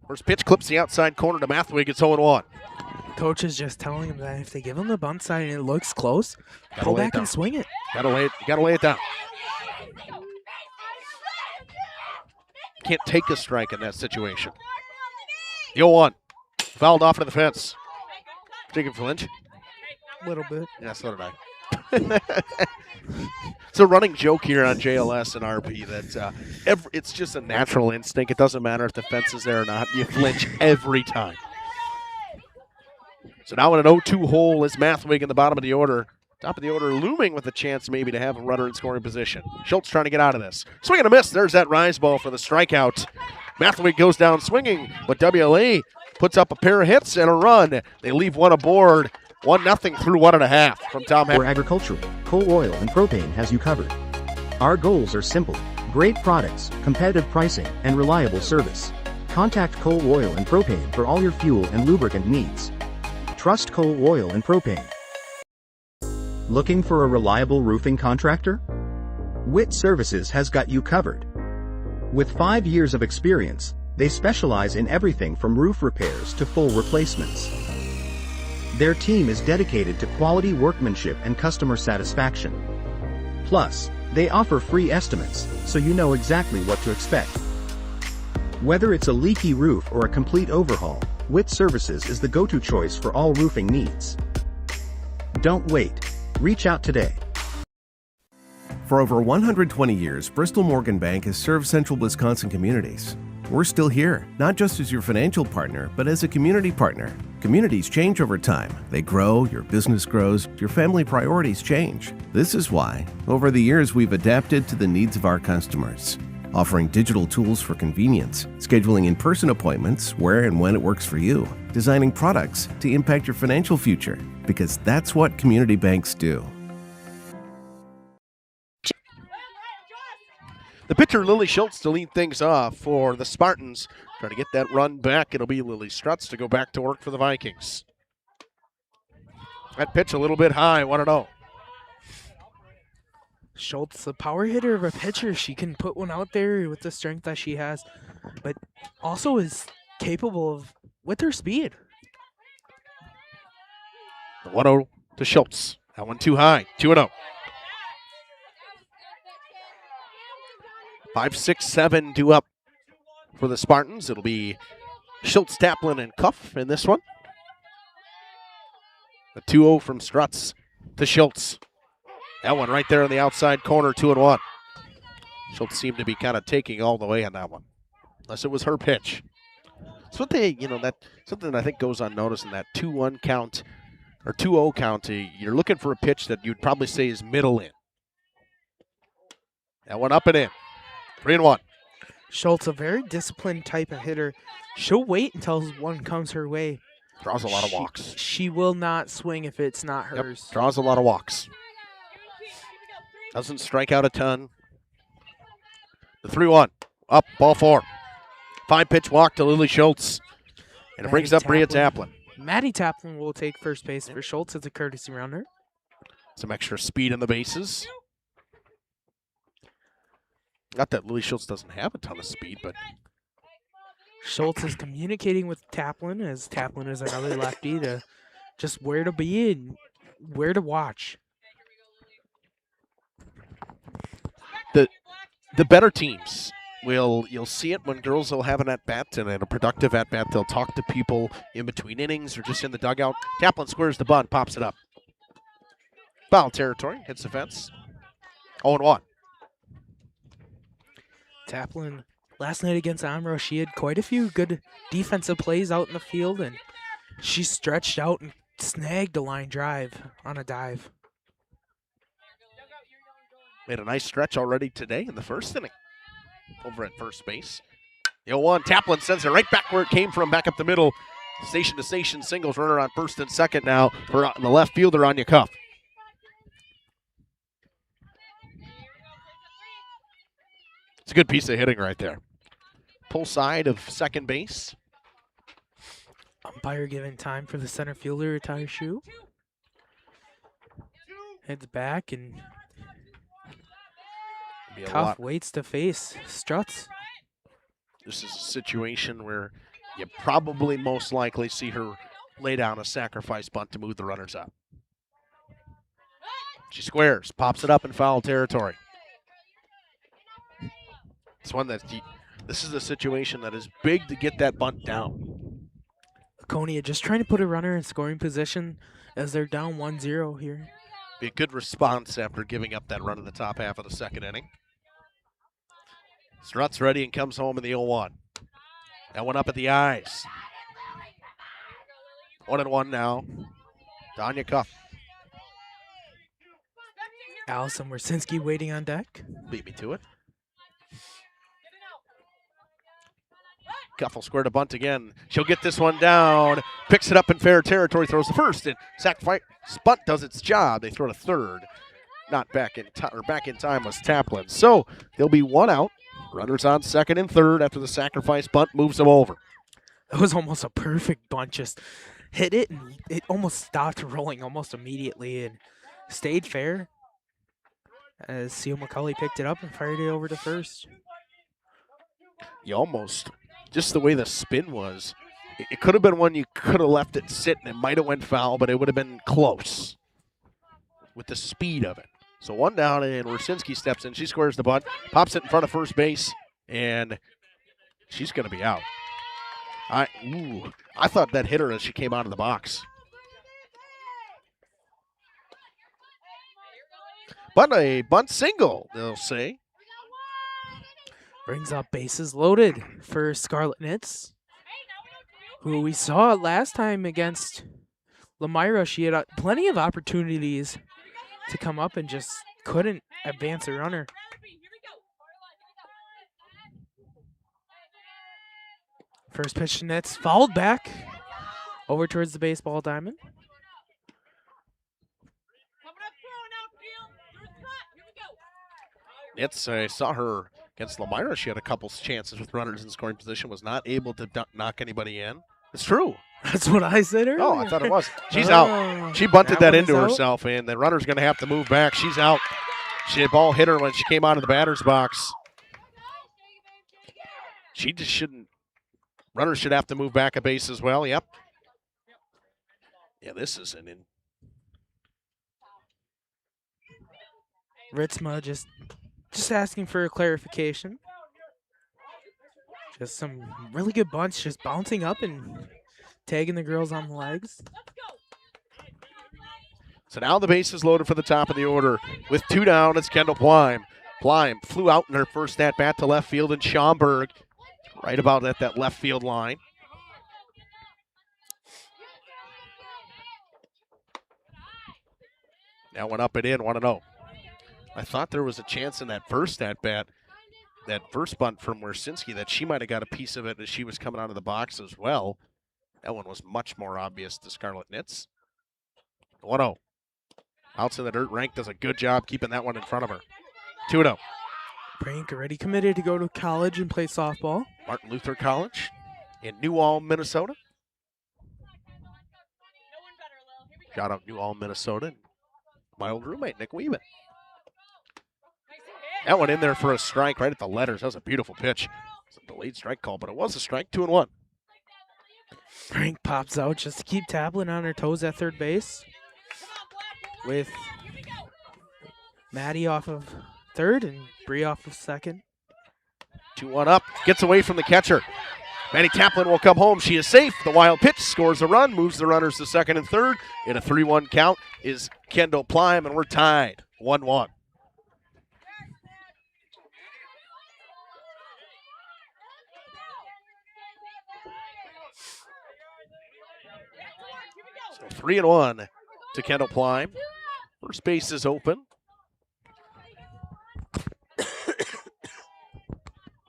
First pitch clips the outside corner to Mathwig. It's 0-1. Coach is just telling him that if they give him the bunt side and it looks close, pull back and swing it. Gotta lay it down. Can't take a strike in that situation. The 0-1. Fouled off to the fence. Jacob Flinch. A little bit. Yeah, so did I. It's a running joke here on JLS and RP that it's just a natural instinct. It doesn't matter if the fence is there or not. You flinch every time. So now in an 0-2 hole is Mathwig in the bottom of the order. Top of the order looming with a chance maybe to have a runner in scoring position. Schultz trying to get out of this. Swing and a miss. There's that rise ball for the strikeout. Mathwig goes down swinging, but WLA puts up a pair of hits and a run. They leave one aboard. 1-0 through 1.5 from Tom Hack. For agricultural, coal, oil, and propane has you covered. Our goals are simple: great products, competitive pricing, and reliable service. Contact Coal, Oil, and Propane for all your fuel and lubricant needs. Trust Coal, Oil, and Propane. Looking for a reliable roofing contractor? WIT Services has got you covered. With 5 years of experience, they specialize in everything from roof repairs to full replacements. Their team is dedicated to quality workmanship and customer satisfaction. Plus, they offer free estimates, so you know exactly what to expect. Whether it's a leaky roof or a complete overhaul, WIT Services is the go-to choice for all roofing needs. Don't wait. Reach out today. For over 120 years, Bristol Morgan Bank has served central Wisconsin communities. We're still here, not just as your financial partner, but as a community partner. Communities change over time. They grow, your business grows, your family priorities change. This is why, over the years, we've adapted to the needs of our customers, offering digital tools for convenience, scheduling in-person appointments where and when it works for you, designing products to impact your financial future, because that's what community banks do. The pitcher, Lily Schultz, to lead things off for the Spartans. Trying to get that run back. It'll be Lily Strutz to go back to work for the Vikings. That pitch a little bit high, 1-0. Schultz, the power hitter of a pitcher. She can put one out there with the strength that she has, but also is capable of with her speed. 1-0 to Schultz. That one too high, 2-0. 5, 6, 7 due up for the Spartans. It'll be Schultz, Taplin, and Cuff in this one. The 2-0 from Strutz to Schultz. That one right there in the outside corner, 2-1. Schultz seemed to be kind of taking all the way on that one, unless it was her pitch. It's what they, that's something that I think goes unnoticed in that 2-1 count. or 2-0 count. You're looking for a pitch that you'd probably say is middle in. That one up and in. 3-1. Schultz, a very disciplined type of hitter. She'll wait until one comes her way. Draws a lot of walks. She will not swing if it's not Yep, hers. draws a lot of walks. Doesn't strike out a ton. The 3-1. Up, ball 4. 5-pitch walk to Lily Schultz. And it brings up Bria Taplin. Maddie Taplin will take first base for Schultz as a courtesy runner. Some extra speed in the bases. Not that Lily Schultz doesn't have a ton of speed, but Schultz is communicating with Taplin, as Taplin is another lefty, to just where to be and where to watch. The better teams you'll see it when girls will have an at-bat, and in a productive at-bat, they'll talk to people in between innings or just in the dugout. Taplin squares the bunt, pops it up. Foul territory, hits the fence. 0-1. Taplin, last night against Amro, she had quite a few good defensive plays out in the field, and she stretched out and snagged a line drive on a dive. Made a nice stretch already today in the first inning over at first base. The 0-1, Taplin sends it right back where it came from, back up the middle. Station to station singles, runner on first and second now for the left fielder, Anya Cuff. It's a good piece of hitting right there. Pull side of second base. Umpire giving time for the center fielder to tie her shoe. Heads back and Cuff waits to face Struts. This is a situation where you probably most likely see her lay down a sacrifice bunt to move the runners up. She squares, pops it up in foul territory. This is a situation that is big to get that bunt down. Laconia just trying to put a runner in scoring position as they're down 1-0 here. Be a good response after giving up that run in the top half of the second inning. Struts ready and comes home in the 0-1. That one up at the eyes. 1-1 now. Danya Cuff. Allison Wersinski waiting on deck. Beat me to it. Cuff will square to bunt again. She'll get this one down. Picks it up in fair territory. Throws the first. And sacrifice bunt does its job. They throw to third. Not back in time. Or back in time was Taplin. So there'll be one out. Runners on second and third after the sacrifice bunt moves them over. That was almost a perfect bunt. Just hit it and it almost stopped rolling almost immediately and stayed fair. As Seal McCulley picked it up and fired it over to first. You almost, just the way the spin was, it could have been one you could have left it sit and it might have went foul, but it would have been close with the speed of it. So one down and Wersinski steps in. She squares the bunt, pops it in front of first base, and she's going to be out. I thought that hit her as she came out of the box. But a bunt single, they'll say. Brings up bases loaded for Scarlet Knits, who we saw last time against Lamira. She had plenty of opportunities to come up and just couldn't advance a runner. First pitch to Knits, fouled back over towards the baseball diamond. Knits, I saw her against Lamira. She had a couple chances with runners in scoring position, was not able to knock anybody in. It's true. That's what I said earlier. Oh, I thought it was. She's out. She bunted that into herself, and the runner's going to have to move back. She's out. She had ball hit her when she came out of the batter's box. She just shouldn't. Runners should have to move back a base as well. Yep. Yeah, this is an in. Ritzma just asking for a clarification. Just some really good bunts, just bouncing up and tagging the girls on the legs. So now the base is loaded for the top of the order. With two down, it's Kendall Plime. Plime flew out in her first at-bat to left field, and Schaumburg right about at that left field line. That one up and in, 1-0. I thought there was a chance in that first at-bat, that first bunt from Wersinski, that she might have got a piece of it as she was coming out of the box as well. That one was much more obvious to Scarlet Knits. 1-0. Outs in the dirt. Rank does a good job keeping that one in front of her. 2-0. Rank already committed to go to college and play softball. Martin Luther College in New Ulm, Minnesota. Shout out New Ulm, Minnesota. My old roommate, Nick Weeman. That one in there for a strike right at the letters. That was a beautiful pitch. It's a delayed strike call, but it was a strike. 2-1. Frank pops out just to keep Taplin on her toes at third base. With Maddie off of third and Bree off of second. 2-1 up. Gets away from the catcher. Maddie Taplin will come home. She is safe. The wild pitch scores a run, moves the runners to second and third. In a 3-1 count is Kendall Plime, and we're tied 1-1. So 3-1 to Kendall Plime. First base is open.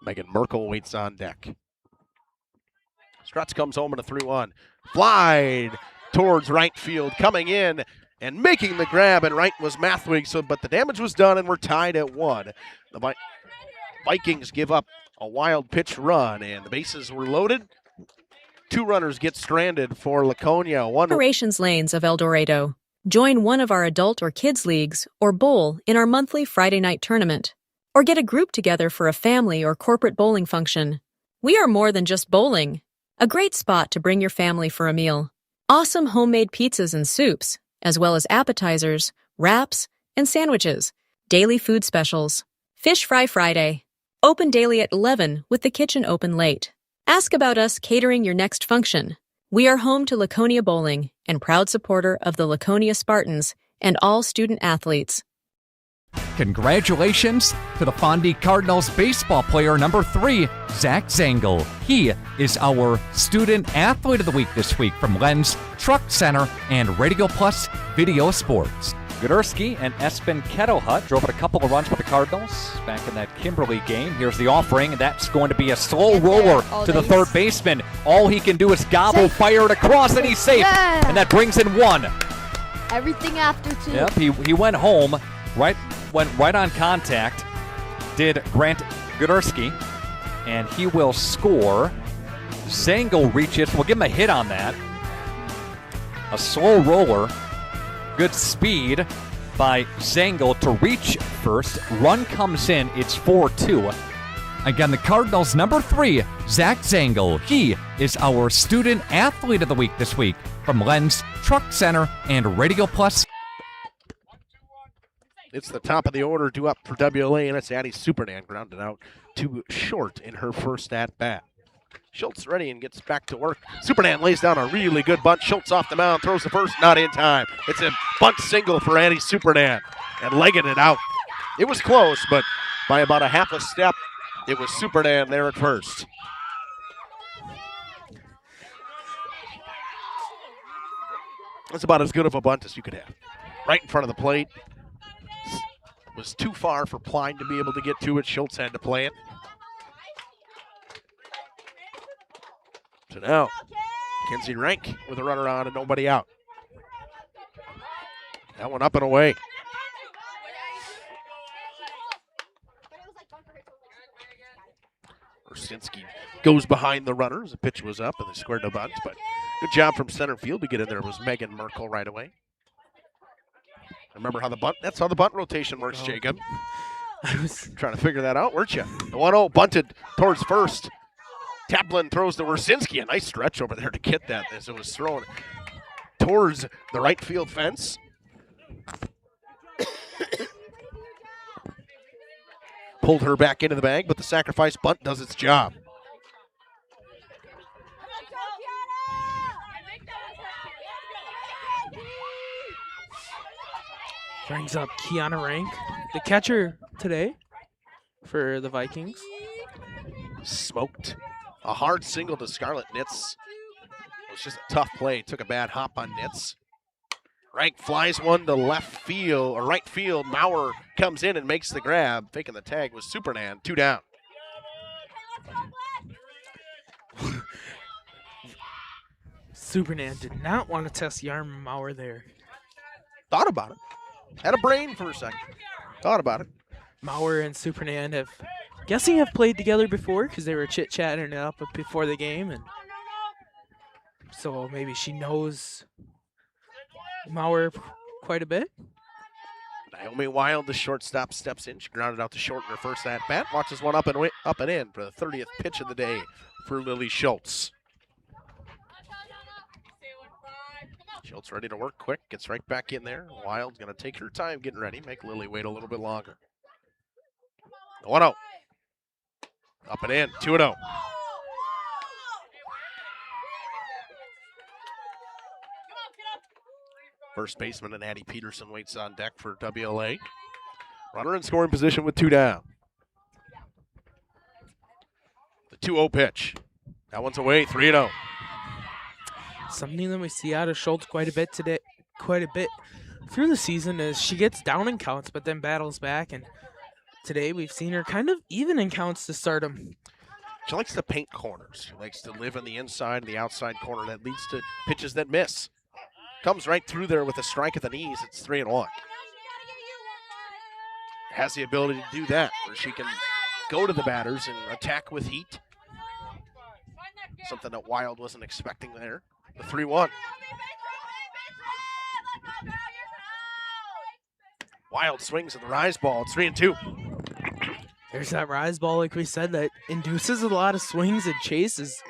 Megan Merkel waits on deck. Strutz comes home in a 3-1. Flied towards right field, coming in and making the grab, and right was Mathwig, but the damage was done, and we're tied at 1. The Vikings give up a wild pitch run, and the bases were loaded. 2 runners get stranded for Laconia. Operations Lanes of El Dorado. Join one of our adult or kids leagues or bowl in our monthly Friday night tournament. Or get a group together for a family or corporate bowling function. We are more than just bowling. A great spot to bring your family for a meal. Awesome homemade pizzas and soups, as well as appetizers, wraps, and sandwiches. Daily food specials. Fish Fry Friday. Open daily at 11 with the kitchen open late. Ask about us catering your next function. We are home to Laconia Bowling and proud supporter of the Laconia Spartans and all student athletes. Congratulations to the Fondy Cardinals baseball player number 3, Zach Zangel. He is our Student Athlete of the Week this week from Lens Truck Center and Radio Plus Video Sports. Gudurski and Espen Kettlehut drove a couple of runs for the Cardinals back in that Kimberly game. Here's the offering, and that's going to be a slow roller to the third baseman. All he can do is gobble, fire it across, and he's safe. Yeah. And that brings in 1. Everything after 2. Yep, he went home, went right on contact, did Grant Gudurski, and he will score. Zangel reaches, we'll give him a hit on that. A slow roller. Good speed by Zangel to reach first. Run comes in. It's 4-2. Again, the Cardinals number 3, Zach Zangel. He is our Student Athlete of the Week this week from Lens Truck Center and Radio Plus. It's the top of the order due up for WLA, and it's Addie Supernan grounded out too short in her first at-bat. Schultz ready and gets back to work. Supernan lays down a really good bunt. Schultz off the mound, throws the first, not in time. It's a bunt single for Addie Supernan and legging it out. It was close, but by about a half a step, it was Supernan there at first. That's about as good of a bunt as you could have. Right in front of the plate. Was too far for Pline to be able to get to it. Schultz had to play it. So now, Kenzie Rank with a runner on and nobody out. That one up and away. Wersinski goes behind the runners. The pitch was up and they squared no bunt, but good job from center field to get in there. It was Megan Merkel right away. Remember how that's how the bunt rotation works, Jacob. I was trying to figure that out, weren't you? The 1-0 bunted towards first. Taplin throws to Wersinski. A nice stretch over there to get that as it was thrown towards the right field fence. Pulled her back into the bag, but the sacrifice bunt does its job. Brings up Kiana Rank, the catcher today for the Vikings. Smoked a hard single to Scarlet Knits. It was just a tough play. Took a bad hop on Knits. Rank flies one to left field, or right field. Maurer comes in and makes the grab. Faking the tag was Supernan. 2 down. Supernan did not want to test the arm of Maurer there. Thought about it. Had a brain for a second. Thought about it. Maurer and Supernan have played together before because they were chit-chatting it up before the game. And so maybe she knows Maurer quite a bit. Naomi Wild, the shortstop, steps in. She grounded out to short in her first at-bat. Watches one up and in for the 30th pitch of the day for Lily Schultz. Schultz ready to work quick, gets right back in there. Wild's going to take her time getting ready, make Lily wait a little bit longer. 1-0. Up and in, 2-0. First baseman and Addie Peterson waits on deck for WLA. Runner in scoring position with 2 down. The 2-0 pitch. That one's away, 3-0. Something that we see out of Schultz quite a bit through the season is she gets down in counts but then battles back, and today we've seen her kind of even in counts to start them. She likes to paint corners. She likes to live in the inside and the outside corner. That leads to pitches that miss. Comes right through there with a strike at the knees. It's 3-1. Has the ability to do that, where she can go to the batters and attack with heat. Something that Wild wasn't expecting there. The 3-1. Wild swings at the rise ball. It's 3-2. There's that rise ball, like we said, that induces a lot of swings and chases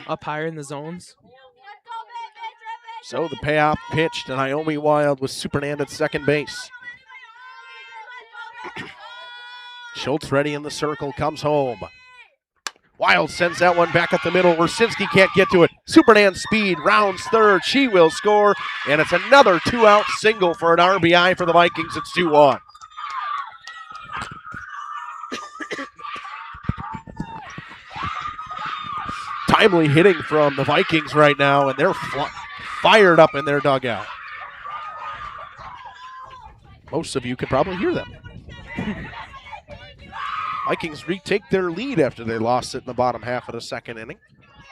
up higher in the zones. So the payoff pitch to Naomi Wild with Supernan at second base. Schultz ready in the circle, comes home. Wild sends that one back at the middle. Wersinski can't get to it. Supernan speed, rounds third. She will score, and it's another 2-out single for an RBI for the Vikings. It's 2-1. Timely hitting from the Vikings right now, and they're fired up in their dugout. Most of you could probably hear them. Vikings retake their lead after they lost it in the bottom half of the second inning.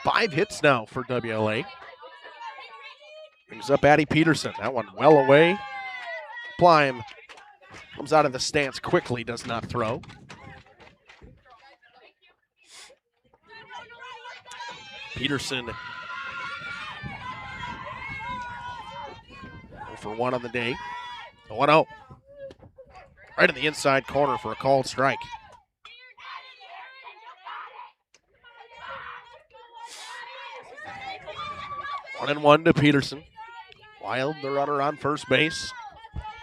5 hits now for WLA. Brings up Addie Peterson. That one well away. Plime comes out of the stance quickly, does not throw. Peterson 0 for 1 on the day. 1-0. Right in the inside corner for a called strike. 1-1 to Peterson. Wild, the runner on first base.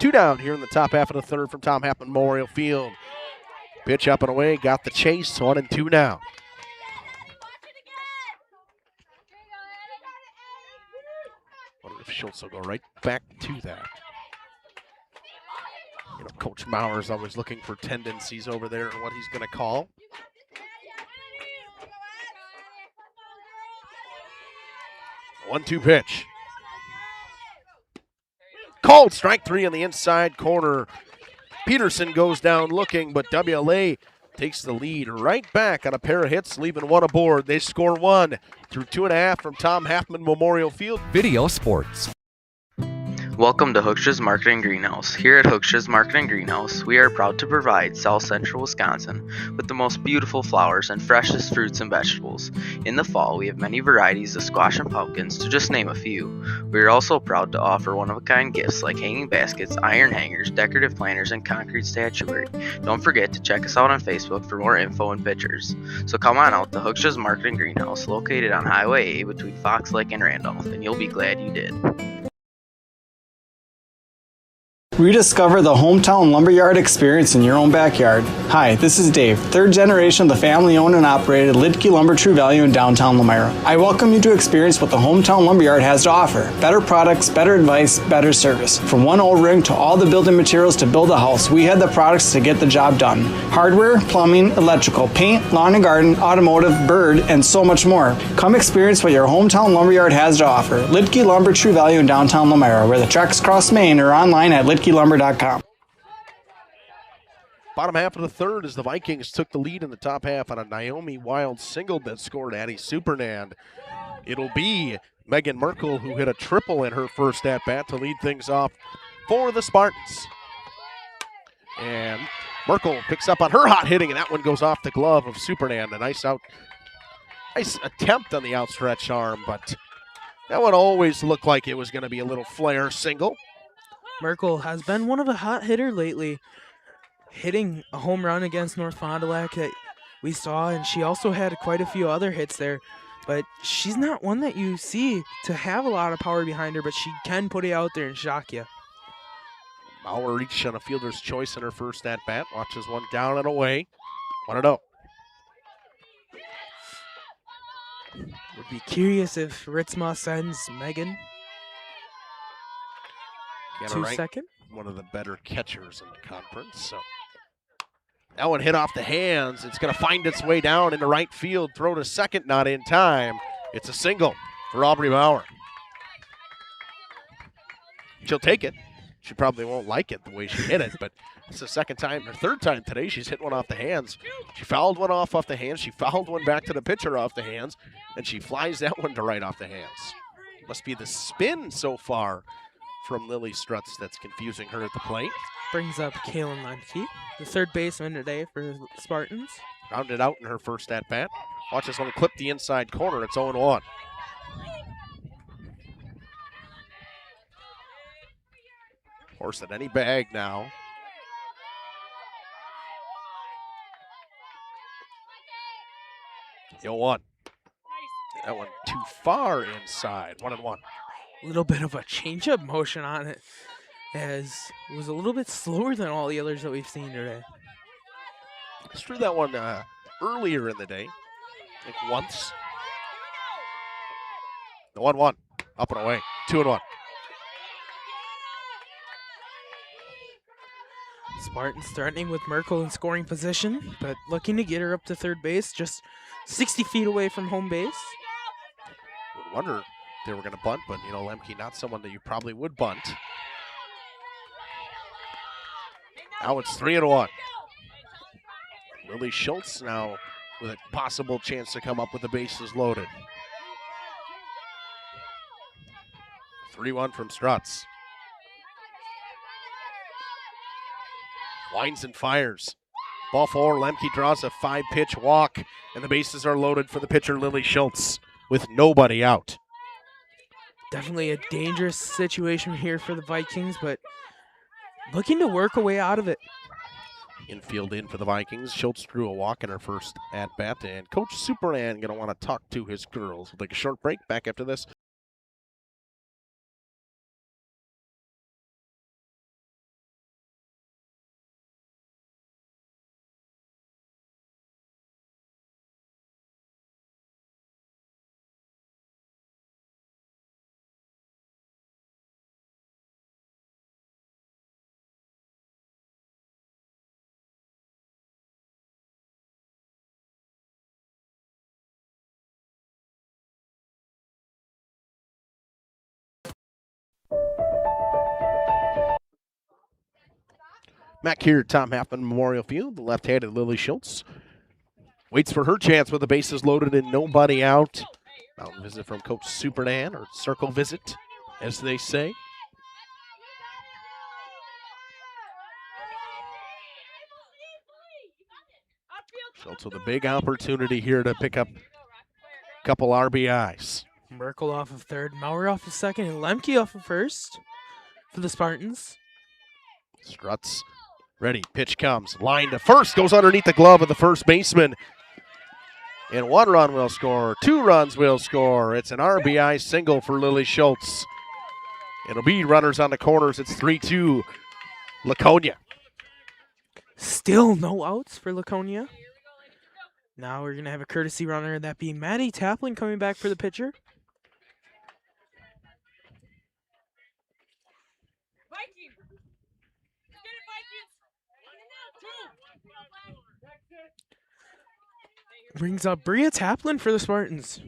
2 down here in the top half of the third from Tom Happen Memorial Field. Pitch up and away, got the chase, 1-2 now. Wonder if Schultz will go right back to that. You know, Coach Maurer's always looking for tendencies over there and what he's going to call. One-two pitch. Called strike 3 on the inside corner. Peterson goes down looking, but WLA takes the lead right back on a pair of hits, leaving 1 aboard. They score 1 through 2.5 from Tom Haffman Memorial Field. Video Sports. Welcome to Hooksha's Marketing Greenhouse. Here at Hooksha's Marketing Greenhouse, we are proud to provide South Central Wisconsin with the most beautiful flowers and freshest fruits and vegetables. In the fall, we have many varieties of squash and pumpkins, to just name a few. We are also proud to offer one-of-a-kind gifts like hanging baskets, iron hangers, decorative planters, and concrete statuary. Don't forget to check us out on Facebook for more info and pictures. So come on out to Hooksha's Marketing Greenhouse, located on Highway A between Fox Lake and Randolph, and you'll be glad you did. Rediscover the hometown lumberyard experience in your own backyard. Hi, this is Dave, third generation of the family-owned and operated Lidke Lumber True Value in downtown Lamira. I welcome you to experience what the hometown lumberyard has to offer. Better products, better advice, better service. From one O-ring to all the building materials to build a house, we had the products to get the job done. Hardware, plumbing, electrical, paint, lawn and garden, automotive, bird, and so much more. Come experience what your hometown lumberyard has to offer. Lidke Lumber True Value in downtown Lamira, where the tracks cross Main, or online at lidkelumber.com. Bottom half of the third as the Vikings took the lead in the top half on a Naomi Wild single that scored Addie Supernand. It'll be Megan Merkel who hit a triple in her first at-bat to lead things off for the Spartans. And Merkel picks up on her hot hitting, and that one goes off the glove of Supernand. A nice attempt on the outstretched arm, but that one always looked like it was going to be a little flare single. Merkel has been one of a hot hitter lately, hitting a home run against North Fond du Lac that we saw, and she also had quite a few other hits there. But she's not one that you see to have a lot of power behind her, but she can put it out there and shock you. Bauer reached on a fielder's choice in her first at-bat. Watches one down and away. 1-0. Would be curious if Ritzma sends Megan to second. One of the better catchers in the conference. So that one hit off the hands. It's going to find its way down into right field. Throw to second, not in time. It's a single for Aubrey Bauer. She'll take it. She probably won't like it the way she hit it, but it's the second time or third time today she's hit one off the hands. She fouled one off the hands. She fouled one back to the pitcher off the hands, and she flies that one to right off the hands. Must be the spin so far from Lily Strutz that's confusing her at the plate. Brings up Kaylin Lemke, the third baseman today for the Spartans. Rounded out in her first at-bat. Watch this one clip the inside corner. It's 0-1. Horse at any bag now. Yo, 1. That one too far inside. 1-1. A little bit of a change-up motion on it, as it was a little bit slower than all the others that we've seen today. Let's threw that one earlier in the day, I think once. The 1-1, up and away, 2-1. Spartans threatening with Merkel in scoring position, but looking to get her up to third base, just 60 feet away from home base. Would wonder if they were going to bunt, but, Lemke, not someone that you probably would bunt. Now it's 3-1. Lily Schultz now with a possible chance to come up with the bases loaded. 3-1 from Strutz. Winds and fires. Ball 4, Lemke draws a 5-pitch walk, and the bases are loaded for the pitcher Lily Schultz with nobody out. Definitely a dangerous situation here for the Vikings, but looking to work a way out of it. Infield in for the Vikings. Schultz drew a walk in her first at-bat, and Coach Superman going to want to talk to his girls. We'll take a short break. Back after this. Back here at Tom Halfman Memorial Field, the left-handed Lily Schultz waits for her chance with the bases loaded and nobody out. Mountain visit from Coach Supernan, or circle visit, as they say. Schultz with a big opportunity here to pick up a couple RBIs. Merkel off of third, Maurer off of second, and Lemke off of first for the Spartans. Strutz ready, pitch comes, line to first, goes underneath the glove of the first baseman. And 1 run will score, 2 runs will score. It's an RBI single for Lily Schultz. It'll be runners on the corners. It's 3-2 Laconia. Still no outs for Laconia. Now we're going to have a courtesy runner, that being Maddie Taplin coming back for the pitcher. Brings up Bria Taplin for the Spartans.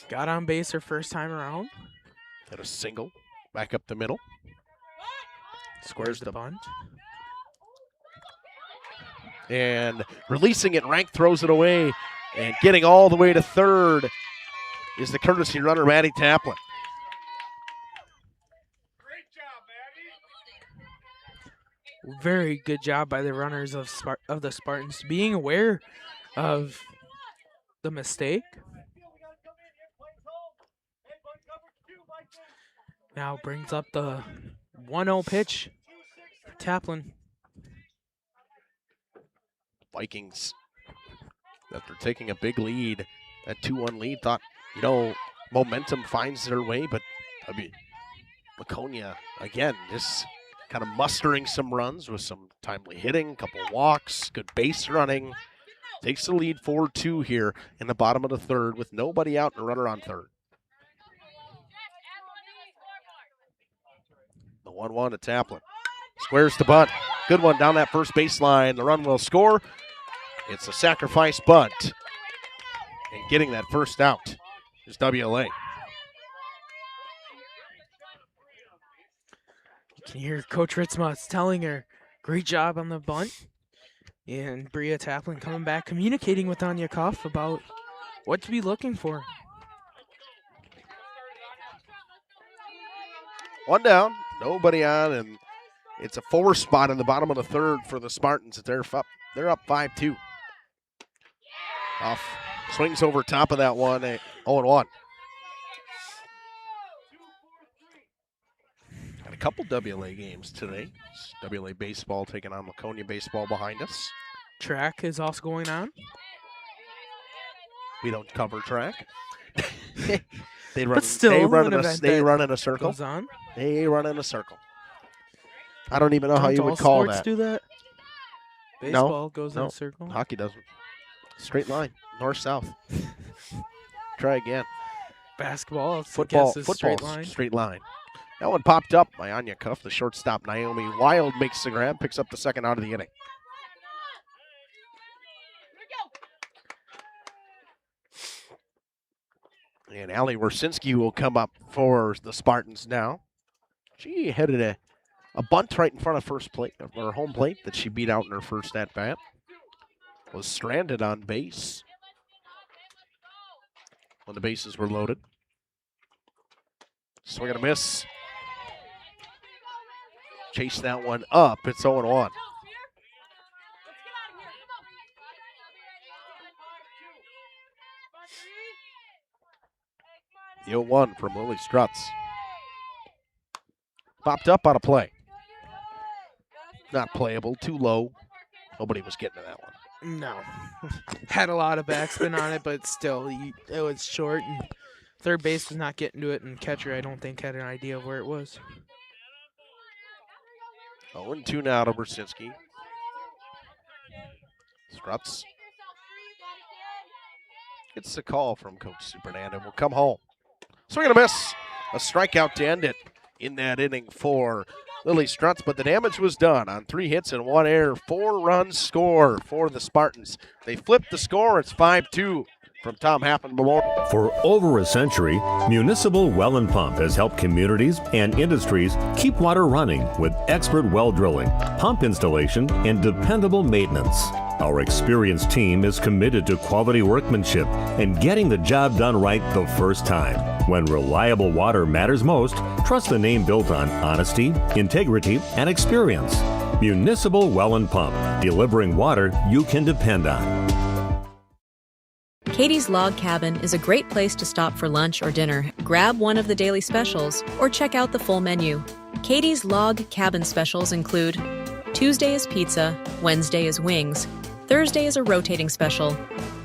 Got on base her first time around. Got a single back up the middle. Squares the bunt. And releasing it, Rank throws it away. And getting all the way to third is the courtesy runner, Maddie Taplin. Very good job by the runners of the Spartans, being aware of the mistake. Now brings up the 1-0 pitch for Taplin. Vikings, after taking a big lead, that 2-1 lead, thought, momentum finds their way, but Laconia, again, just kind of mustering some runs with some timely hitting, couple walks, good base running. Takes the lead 4-2 here in the bottom of the third with nobody out and a runner on third. The 1-1 to Taplin. Squares the bunt. Good one down that first baseline. The run will score. It's a sacrifice bunt. And getting that first out is WLA. You can hear Coach Ritzma telling her, great job on the bunt. And Bria Taplin coming back, communicating with Anya Koff about what to be looking for. One down, nobody on, and it's a 4 spot in the bottom of the third for the Spartans. They're up 5-2. Off, swings over top of that one, 0-1. Got a couple WLA games today. It's WLA baseball taking on Laconia baseball behind us. Track is also going on. We don't cover track. They run in a circle. Goes on. They run in a circle. I don't even know how Don't you all would call sports that. do that? Baseball goes in a circle. Hockey doesn't. Straight line, north-south. Try again. Basketball, Football, straight line. Straight line. That one popped up by Anya Cuff, the shortstop. Naomi Wild makes the grab, picks up the second out of the inning. And Allie Wersinski will come up for the Spartans now. She headed a bunt right in front of her home plate that she beat out in her first at-bat. Was stranded on base when the bases were loaded. Swing and a miss. Chase that one up. It's 0-1. The 0-1 from Lily Strutz. Popped up on a play. Not playable, too low. Nobody was getting to that one. No. Had a lot of backspin on it, but still, it was short. And third base was not getting to it, and catcher, I don't think, had an idea of where it was. 0-2 now to Wersinski. Strutz gets the call from Coach Supernand and will come home. Swing and a miss. A strikeout to end it in that inning for Lily Strutz, but the damage was done on 3 hits and 1 error. 4-run score for the Spartans. They flipped the score. It's 5-2 from Tom Happen Memorial. For over a century, Municipal Well and Pump has helped communities and industries keep water running with expert well drilling, pump installation, and dependable maintenance. Our experienced team is committed to quality workmanship and getting the job done right the first time. When reliable water matters most, trust the name built on honesty, integrity, and experience. Municipal Well and Pump, delivering water you can depend on. Katie's Log Cabin is a great place to stop for lunch or dinner, grab one of the daily specials, or check out the full menu. Katie's Log Cabin specials include Tuesday is pizza, Wednesday is wings, Thursday is a rotating special,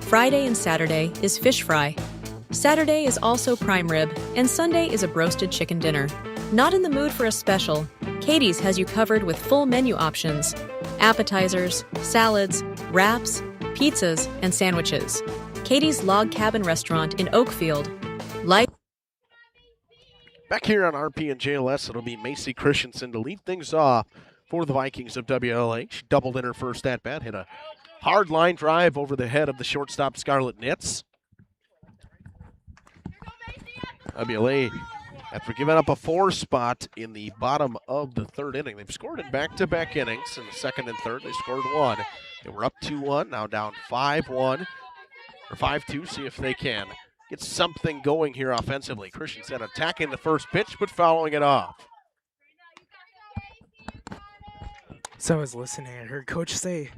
Friday and Saturday is fish fry, Saturday is also prime rib, and Sunday is a broasted chicken dinner. Not in the mood for a special? Katie's has you covered with full menu options: appetizers, salads, wraps, pizzas, and sandwiches. Katie's Log Cabin Restaurant in Oakfield. Back here on RP and JLS, it'll be Macy Christensen to lead things off for the Vikings of WLA. She doubled in her first at-bat, hit a hard line drive over the head of the shortstop Scarlet Nitz. WLA, after giving up a 4 spot in the bottom of the third inning, they've scored in back-to-back innings. In the second and third, they scored 1. They were up 2-1, now down 5-1, or 5-2, see if they can get something going here offensively. Christensen attacking the first pitch, but fouling it off. So I was listening, I heard Coach say,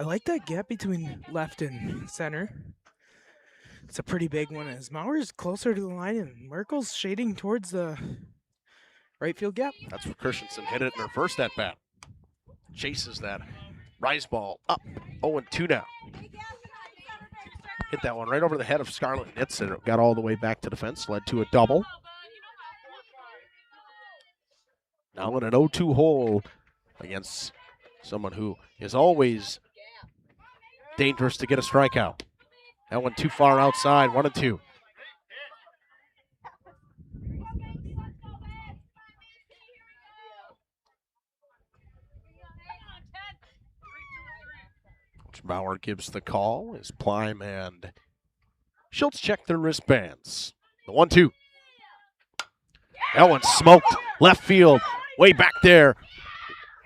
I like that gap between left and center. It's a pretty big one as Mauer's closer to the line and Merkel's shading towards the right field gap. That's where Christensen hit it in her first at-bat. Chases that rise ball up, 0-2 now. Hit that one right over the head of Scarlet Nitz, and it got all the way back to the fence, led to a double. Now in an 0-2 hole against someone who is always dangerous to get a strikeout. That one too far outside, 1-2. Coach Bauer gives the call as Plime and Schultz check their wristbands. The 1-2. That one smoked left field, way back there.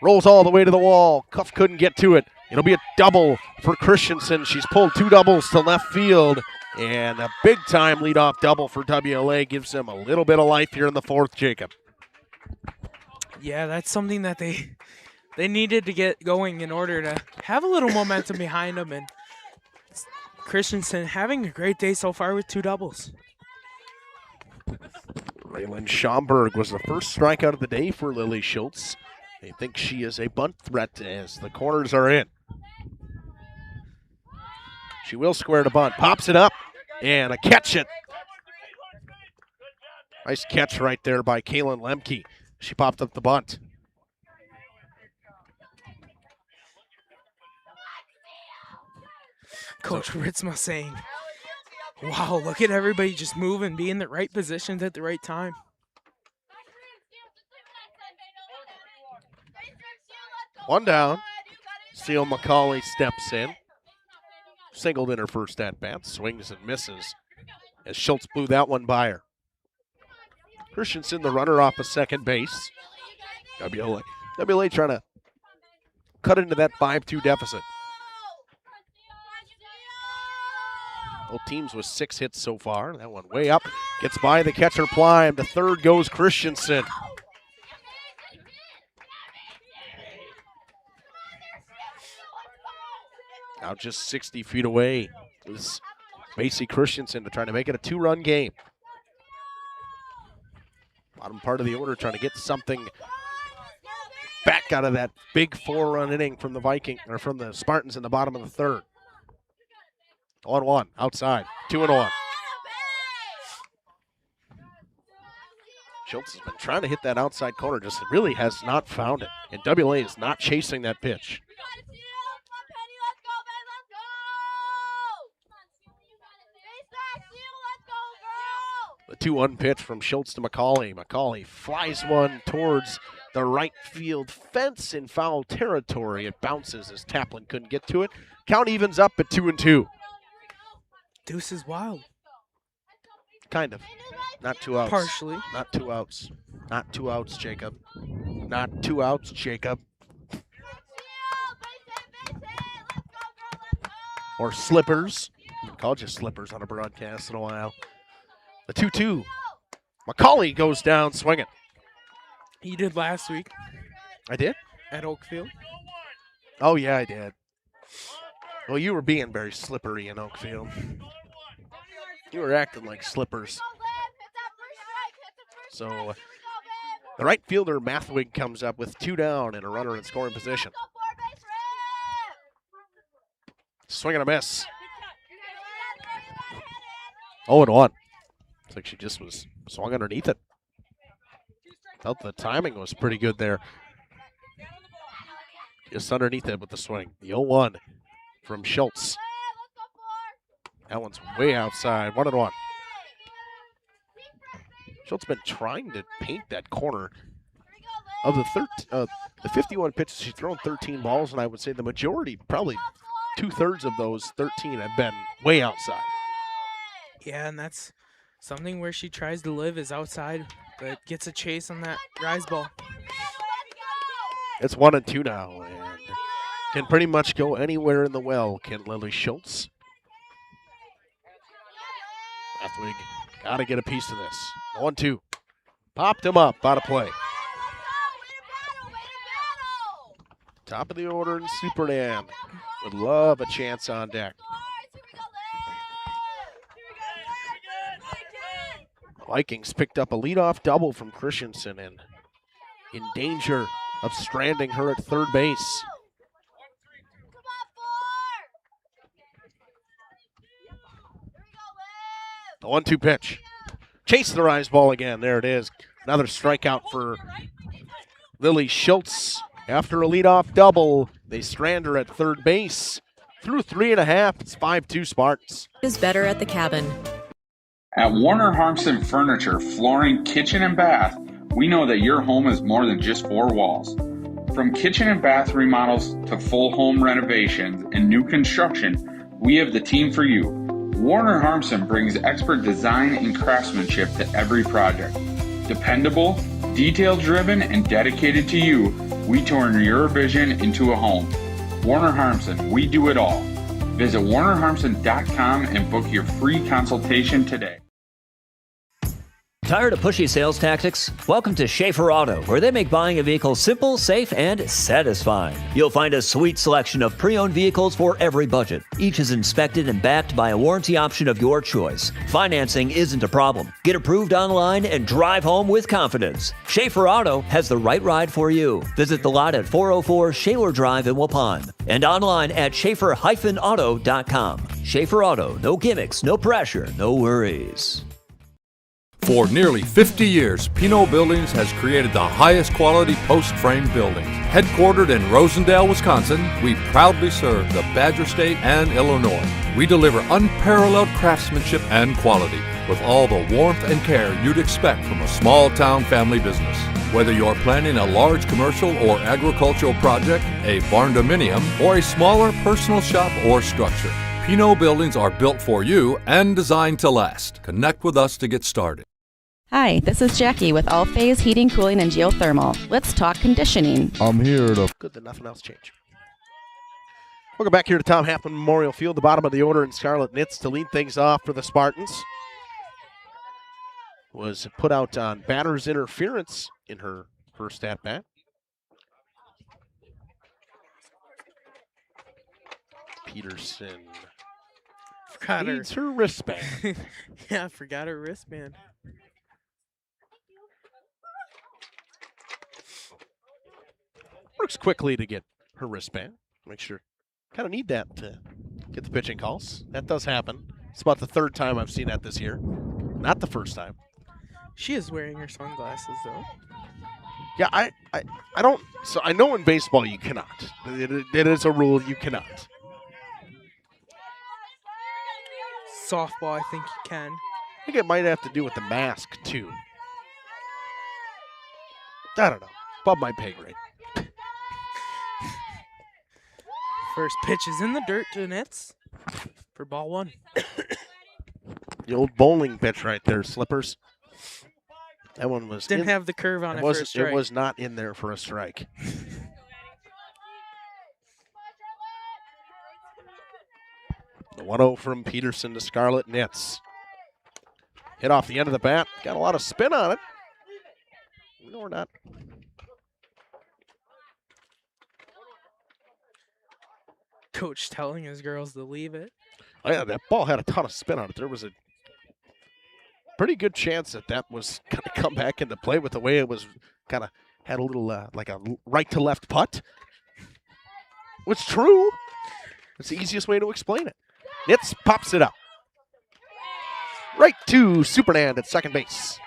Rolls all the way to the wall. Cuff couldn't get to it. It'll be a double for Christensen. She's pulled 2 doubles to left field, and a big-time leadoff double for WLA gives them a little bit of life here in the fourth, Jacob. Yeah, that's something that they needed to get going in order to have a little momentum behind them. And Christensen having a great day so far with 2 doubles. Raylan Schomburg was the first strikeout of the day for Lily Schultz. They think she is a bunt threat as the corners are in. She will square to bunt. Pops it up, and a catch it. Nice catch right there by Kaylin Lemke. She popped up the bunt. Coach Ritzma saying, wow, look at everybody just moving, be in the right positions at the right time. One down. Seal McCauley steps in. Singled in her first at-bat. Swings and misses as Schultz blew that one by her. Christensen, the runner off of second base. WLA trying to cut into that 5-2 deficit. Both teams with 6 hits so far. That one way up. Gets by the catcher Plime. To third goes Christensen. Now just 60 feet away is Macy Christensen to try to make it a 2-run game. Bottom part of the order trying to get something back out of that big 4-run inning from the Vikings or from the Spartans in the bottom of the third. 1-1 outside, 2-1. Schultz has been trying to hit that outside corner, just really has not found it. And WLA is not chasing that pitch. The 2-1 pitch from Schultz to McCauley. McCauley flies one towards the right field fence in foul territory. It bounces as Taplin couldn't get to it. Count evens up at 2-2. Deuce is wild. Kind of. Not 2 outs. Partially. Not 2 outs. Not 2 outs, Jacob. Not 2 outs, Jacob. Or slippers. I called you slippers on a broadcast in a while. The 2-2. McCauley goes down swinging. He did last week. I did? At Oakfield. Oh, yeah, I did. Well, you were being very slippery in Oakfield. You were acting like slippers. So the right fielder, Mathwig, comes up with 2 down and a runner in scoring position. Swing and a miss. 0-1. It's like she just was swung underneath it. Felt the timing was pretty good there. Just underneath it with the swing. The 0-1 from Schultz. That one's way outside. 1-1. Schultz been trying to paint that corner. Of the 51 pitches, she's thrown 13 balls, and I would say the majority, probably 2/3 of those 13 have been way outside. Yeah, and that's something where she tries to live is outside, but gets a chase on that rise ball. It's 1-2 now, and can pretty much go anywhere in the well, can Lily Schultz. Athwig got to get a piece of this. 1-2. Popped him up, out of play. Top of the order and Superman would love a chance on deck. The Vikings picked up a leadoff double from Christensen and in danger of stranding her at third base. The 1-2 pitch. Chase the rise ball again. There it is. Another strikeout for Lily Schultz. After a leadoff double, they strand her at third base. Through 3.5, it's 5-2 Spartans. Is better at the cabin. At Warner Harmson Furniture, Flooring, Kitchen, and Bath, we know that your home is more than just four walls. From kitchen and bath remodels to full home renovations and new construction, we have the team for you. Warner Harmson brings expert design and craftsmanship to every project. Dependable, detail-driven, and dedicated to you, we turn your vision into a home. Warner Harmson, we do it all. Visit warnerharmson.com and book your free consultation today. Tired of pushy sales tactics? Welcome to Schaefer Auto, where they make buying a vehicle simple, safe, and satisfying. You'll find a sweet selection of pre-owned vehicles for every budget. Each is inspected and backed by a warranty option of your choice. Financing isn't a problem. Get approved online and drive home with confidence. Schaefer Auto has the right ride for you. Visit the lot at 404 Shaler Drive in Waupun and online at schaefer-auto.com. Schaefer Auto, no gimmicks, no pressure, no worries. For nearly 50 years, Pinot Buildings has created the highest quality post-frame buildings. Headquartered in Rosendale, Wisconsin, we proudly serve the Badger State and Illinois. We deliver unparalleled craftsmanship and quality with all the warmth and care you'd expect from a small-town family business. Whether you're planning a large commercial or agricultural project, a barn-dominium, or a smaller personal shop or structure, Pinot Buildings are built for you and designed to last. Connect with us to get started. Hi, this is Jackie with All Phase Heating, Cooling, and Geothermal. Let's talk conditioning. I'm here to... Good that nothing else changed. Welcome back here to Tom Haffman Memorial Field, the bottom of the order in Scarlet Knits to lead things off for the Spartans. Was put out on batter's interference in her first at-bat. Peterson needs her wristband. Yeah, I forgot her wristband. Works quickly to get her wristband. Make sure. Kind of need that to get the pitching calls. That does happen. It's about the third time I've seen that this year. Not the first time. She is wearing her sunglasses, though. Yeah, I don't. So I know in baseball you cannot. It is a rule you cannot. Softball, I think you can. I think it might have to do with the mask, too. I don't know. Above my pay grade. First pitch is in the dirt to Nets for ball one. The old bowling pitch right there, Slippers. That one was didn't have the curve on it for a strike. It was not in there for a strike. The 1-0 from Peterson to Scarlet Knits. Hit off the end of the bat. Got a lot of spin on it. No, we're not. Coach telling his girls to leave it. Oh, yeah, that ball had a ton of spin on it. There was a pretty good chance that was going to come back into play with the way it was kind of had a little like a right to left putt. It's true. It's the easiest way to explain it. Nitz pops it up. Right to Superman at second base.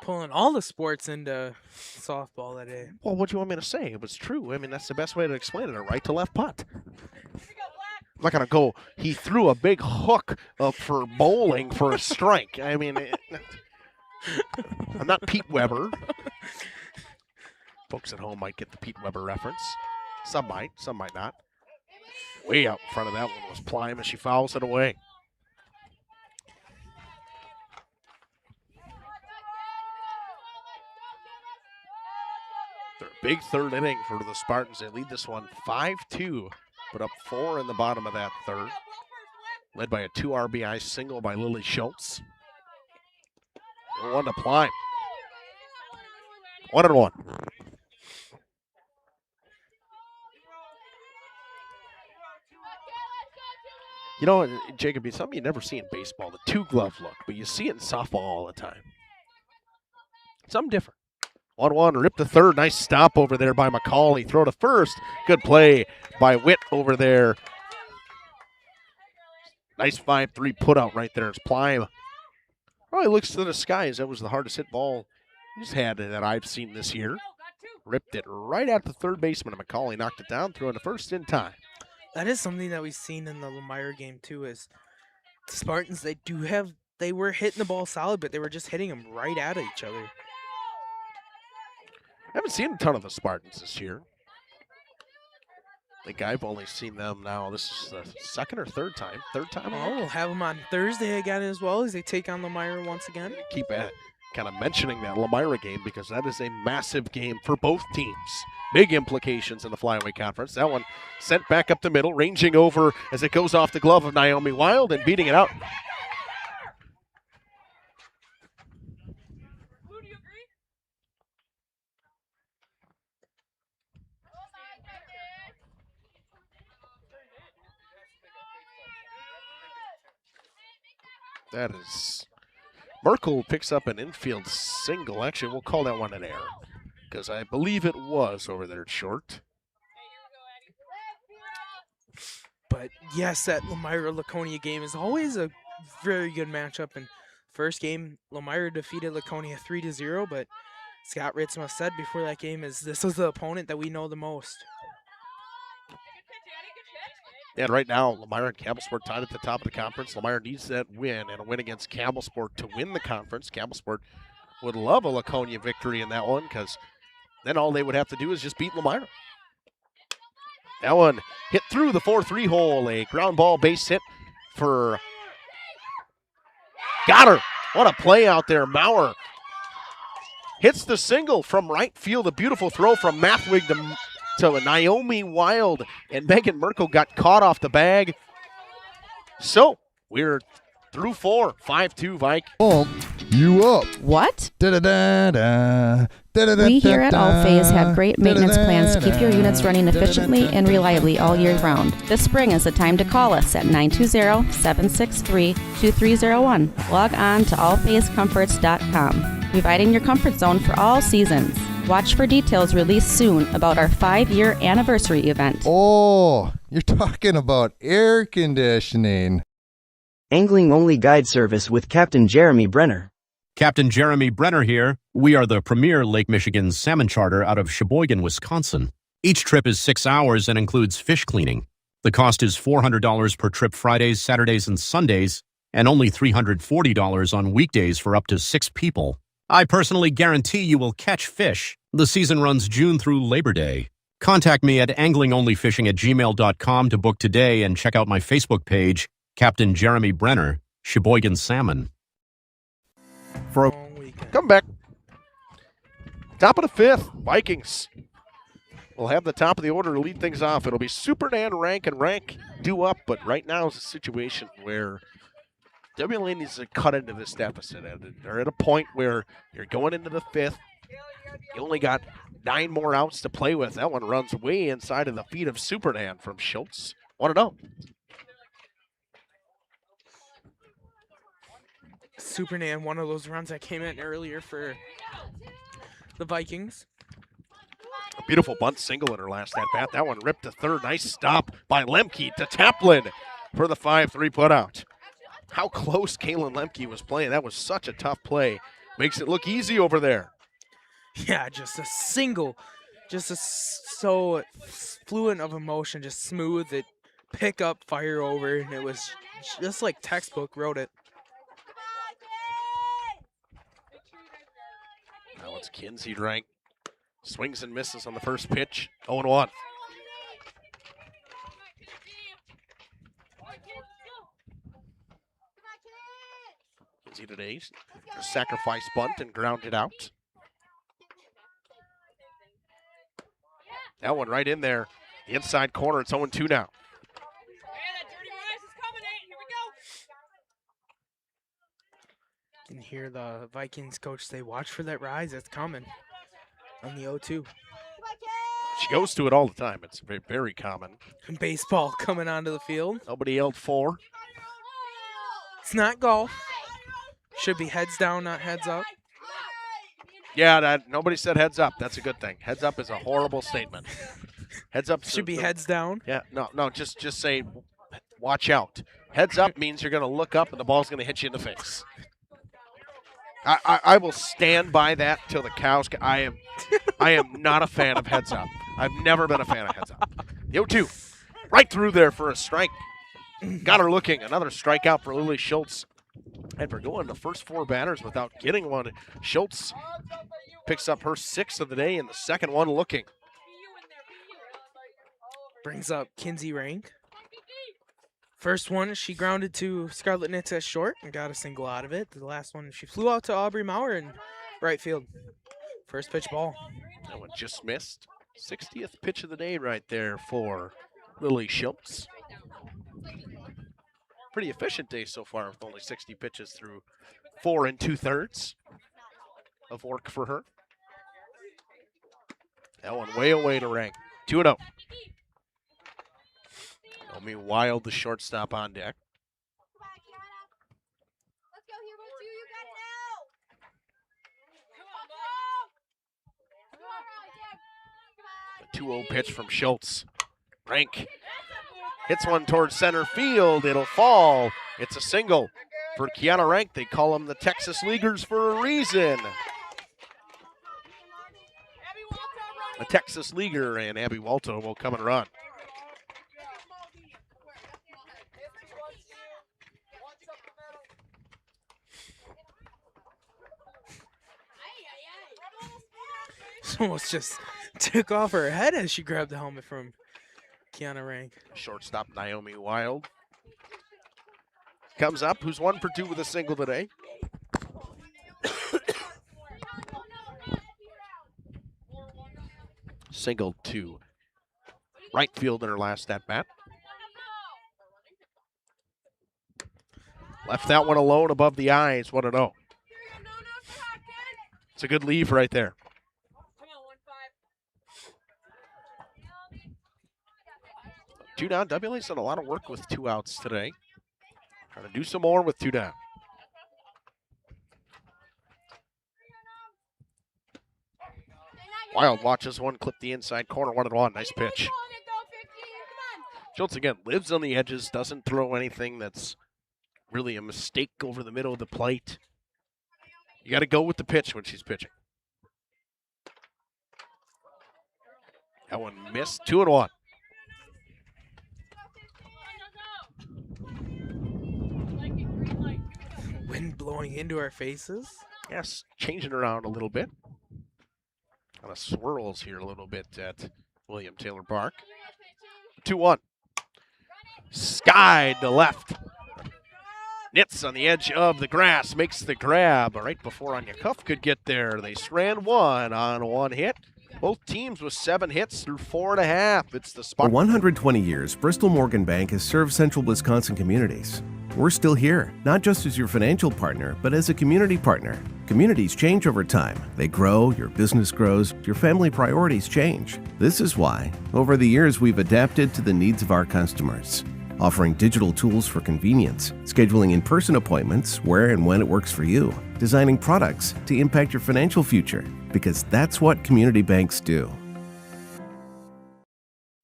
Pulling all the sports into softball that day. Well, what do you want me to say? It was true. I mean, that's the best way to explain it. A right to left putt. I'm not going to go, he threw a big hook for bowling for a strike. I mean, I'm not Pete Weber. Folks at home might get the Pete Weber reference. Some might not. Way out in front of that one was Plime as she fouls it away. Their big third inning for the Spartans. They lead this one 5-2, put up 4 in the bottom of that third. Led by a 2 RBI single by Lily Schultz. 1 to Plime. 1-1. You know, Jacob, it's something you never see in baseball, the 2-glove look, but you see it in softball all the time. Something different. 1-1, rip to third. Nice stop over there by McCauley. Throw to first. Good play by Witt over there. Nice 5-3 put out right there. It's Plime. Probably looks to the skies. That was the hardest hit ball he's had that I've seen this year. Ripped it right at the third baseman, and McCauley knocked it down, throwing to first in time. That is something that we've seen in the Lemire game too. Is the Spartans? They were hitting the ball solid, but they were just hitting them right at each other. I haven't seen a ton of the Spartans this year. I think I've only seen them now. This is the second or third time. Third time. Oh, we'll have them on Thursday again as well as they take on Lemire once again. Keep at kind of mentioning that Lemire game because that is a massive game for both teams. Big implications in the Flyway Conference. That one sent back up the middle, ranging over as it goes off the glove of Naomi Wild and beating it out. That is, Merkel picks up an infield single. Actually, we'll call that one an error because I believe it was over there at short. But yes, that Lemire-Laconia game is always a very good matchup. And first game, Lemire defeated Laconia 3-0, but Scott Ritzma said before that game this is the opponent that we know the most. And right now, Lemire and Campbellsport tied at the top of the conference. Lemire needs that win and a win against Campbellsport to win the conference. Campbellsport would love a Laconia victory in that one because then all they would have to do is just beat Lemire. That one hit through the 4-3 hole. A ground ball base hit for... Got her. What a play out there. Maurer hits the single from right field. A beautiful throw from Mathwig to Naomi Wild, and Megan Merkel got caught off the bag. So we're through 4, 5-2 Vike. You up. What? Da-da-da-da. We here at Allphase have great maintenance plans to keep your units running efficiently and reliably all year round. This spring is the time to call us at 920-763-2301. Log on to allphasecomforts.com, providing your comfort zone for all seasons. Watch for details released soon about our 5-year anniversary event. Oh, you're talking about air conditioning. Angling-only guide service with Captain Jeremy Brenner. Captain Jeremy Brenner here. We are the premier Lake Michigan salmon charter out of Sheboygan, Wisconsin. Each trip is 6 hours and includes fish cleaning. The cost is $400 per trip Fridays, Saturdays, and Sundays, and only $340 on weekdays for up to 6 people. I personally guarantee you will catch fish. The season runs June through Labor Day. Contact me at anglingonlyfishing@gmail.com to book today and check out my Facebook page, Captain Jeremy Brenner, Sheboygan Salmon. Come back. Top of the 5th, Vikings. We'll have the top of the order to lead things off. It'll be Supernan, Rank, and Rank due up, but right now is a situation where WLA needs to cut into this deficit. They're at a point where you're going into the 5th. You only got 9 more outs to play with. That one runs way inside of the feet of Supernan from Schultz. 1-0. Supernan, one of those runs that came in earlier for the Vikings. A beautiful bunt single in her last at-bat. That one ripped to third. Nice stop by Lemke to Taplin for the 5-3 putout. How close Kaylin Lemke was playing. That was such a tough play Makes it look easy over there. Yeah, just a so fluent of emotion, just smooth. It pick up, fire over, and it was just like textbook wrote it. Now it's Kinsey Rank. Swings and misses on the first pitch. 0-1. Kinsey today, a sacrifice bunt and grounded out. That one right in there. The inside corner, it's 0-2 now. You can hear the Vikings coach say, watch for that rise, it's coming on the 0-2. She goes to it all the time. It's very, very common. Baseball coming onto the field. Nobody yelled 4. It's not golf. Should be heads down, not heads up. Yeah, nobody said heads up. That's a good thing. Heads up is a horrible statement. Heads up should be heads down. Yeah, no, just say watch out. Heads up means you're going to look up and the ball's going to hit you in the face. I will stand by that till the cows. I am not a fan of heads up. I've never been a fan of heads up. The 0-2, right through there for a strike. Got her looking. Another strikeout for Lily Schultz. And for going the first 4 batters without getting one, Schultz picks up her 6th of the day and the second one looking. Brings up Kinsey Rank. First one, she grounded to Scarlett Nitz at short and got a single out of it. The last one, she flew out to Aubrey Maurer in right field. First pitch ball. That one just missed. 60th pitch of the day right there for Lily Schultz. Pretty efficient day so far with only 60 pitches through 4 2/3 of work for her. That one way away to Rank. 2-0. Naomi Wild, the shortstop, on deck. The 2-0 pitch from Schultz. Rank hits one towards center field. It'll fall. It's a single for Kiana Rank. They call them the Texas Leaguers for a reason. A Texas Leaguer and Abby Walto will come and run. Almost just took off her head as she grabbed the helmet from Kiana Rank. Shortstop Naomi Wild comes up, who's 1 for 2 with a single today. Single to right field in her last at bat. Left that one alone above the eyes. 1-0. It's a good leave right there. 2 down. WLA's done a lot of work with 2 outs today. Trying to do some more with 2 down. Wild watches one clip the inside corner. 1-1. Nice pitch. Schultz again lives on the edges, doesn't throw anything that's really a mistake over the middle of the plate. You got to go with the pitch when she's pitching. That one missed. 2-1. Wind blowing into our faces. Yes, changing around a little bit. Kind of swirls here a little bit at William Taylor Park. 2-1. Skied to left. Nitz on the edge of the grass, makes the grab right before Anya Cuff could get there. They strand one on 1 hit. Both teams with 7 hits through 4.5. It's the Spartans. For 120 years, Bristol Morgan Bank has served central Wisconsin communities. We're still here, not just as your financial partner, but as a community partner. Communities change over time. They grow, your business grows, your family priorities change. This is why, over the years, we've adapted to the needs of our customers, offering digital tools for convenience, scheduling in-person appointments where and when it works for you, designing products to impact your financial future, because that's what community banks do.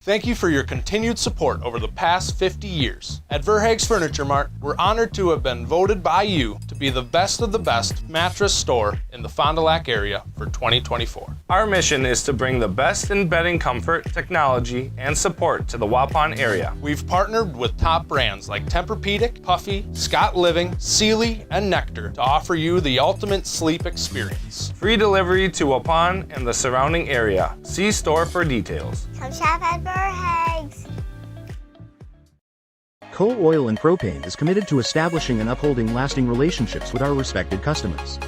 Thank you for your continued support over the past 50 years. At Verhaeg's Furniture Mart, we're honored to have been voted by you to be the best of the best mattress store in the Fond du Lac area for 2024. Our mission is to bring the best in bedding comfort, technology, and support to the Waupun area. We've partnered with top brands like Tempur-Pedic, Puffy, Scott Living, Sealy, and Nectar to offer you the ultimate sleep experience. Free delivery to Waupun and the surrounding area. See store for details. Come shop at Verhaeg's. Coal Oil and Propane is committed to establishing and upholding lasting relationships with our respected customers.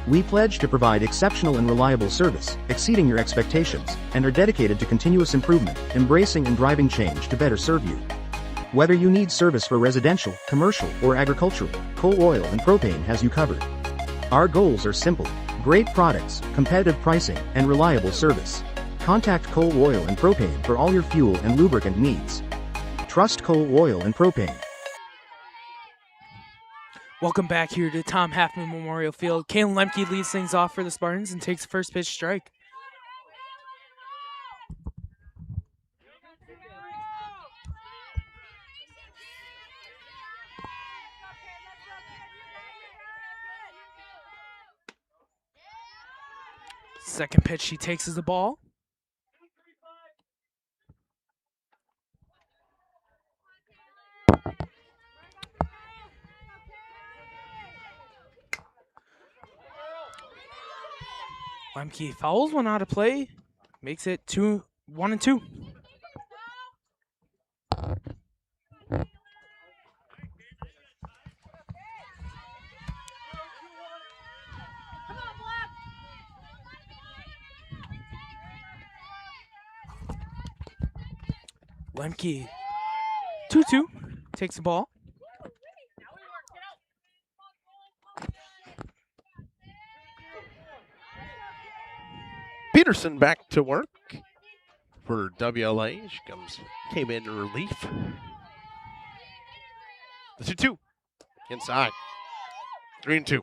We pledge to provide exceptional and reliable service, exceeding your expectations, and are dedicated to continuous improvement, embracing and driving change to better serve you. Whether you need service for residential, commercial, or agricultural, Coal Oil and Propane has you covered. Our goals are simple: great products, competitive pricing, and reliable service. Contact Coal Oil and Propane for all your fuel and lubricant needs. Trust Coal Oil and Propane. Welcome back here to Tom Halfman Memorial Field. Kalen Lemke leads things off for the Spartans and takes the first pitch strike. Second pitch he takes as a ball. Lemke fouls one out of play, makes it 1-2. Lemke 2-2 takes the ball. Peterson back to work for WLA. She came in relief. The 2-2 inside. 3-2.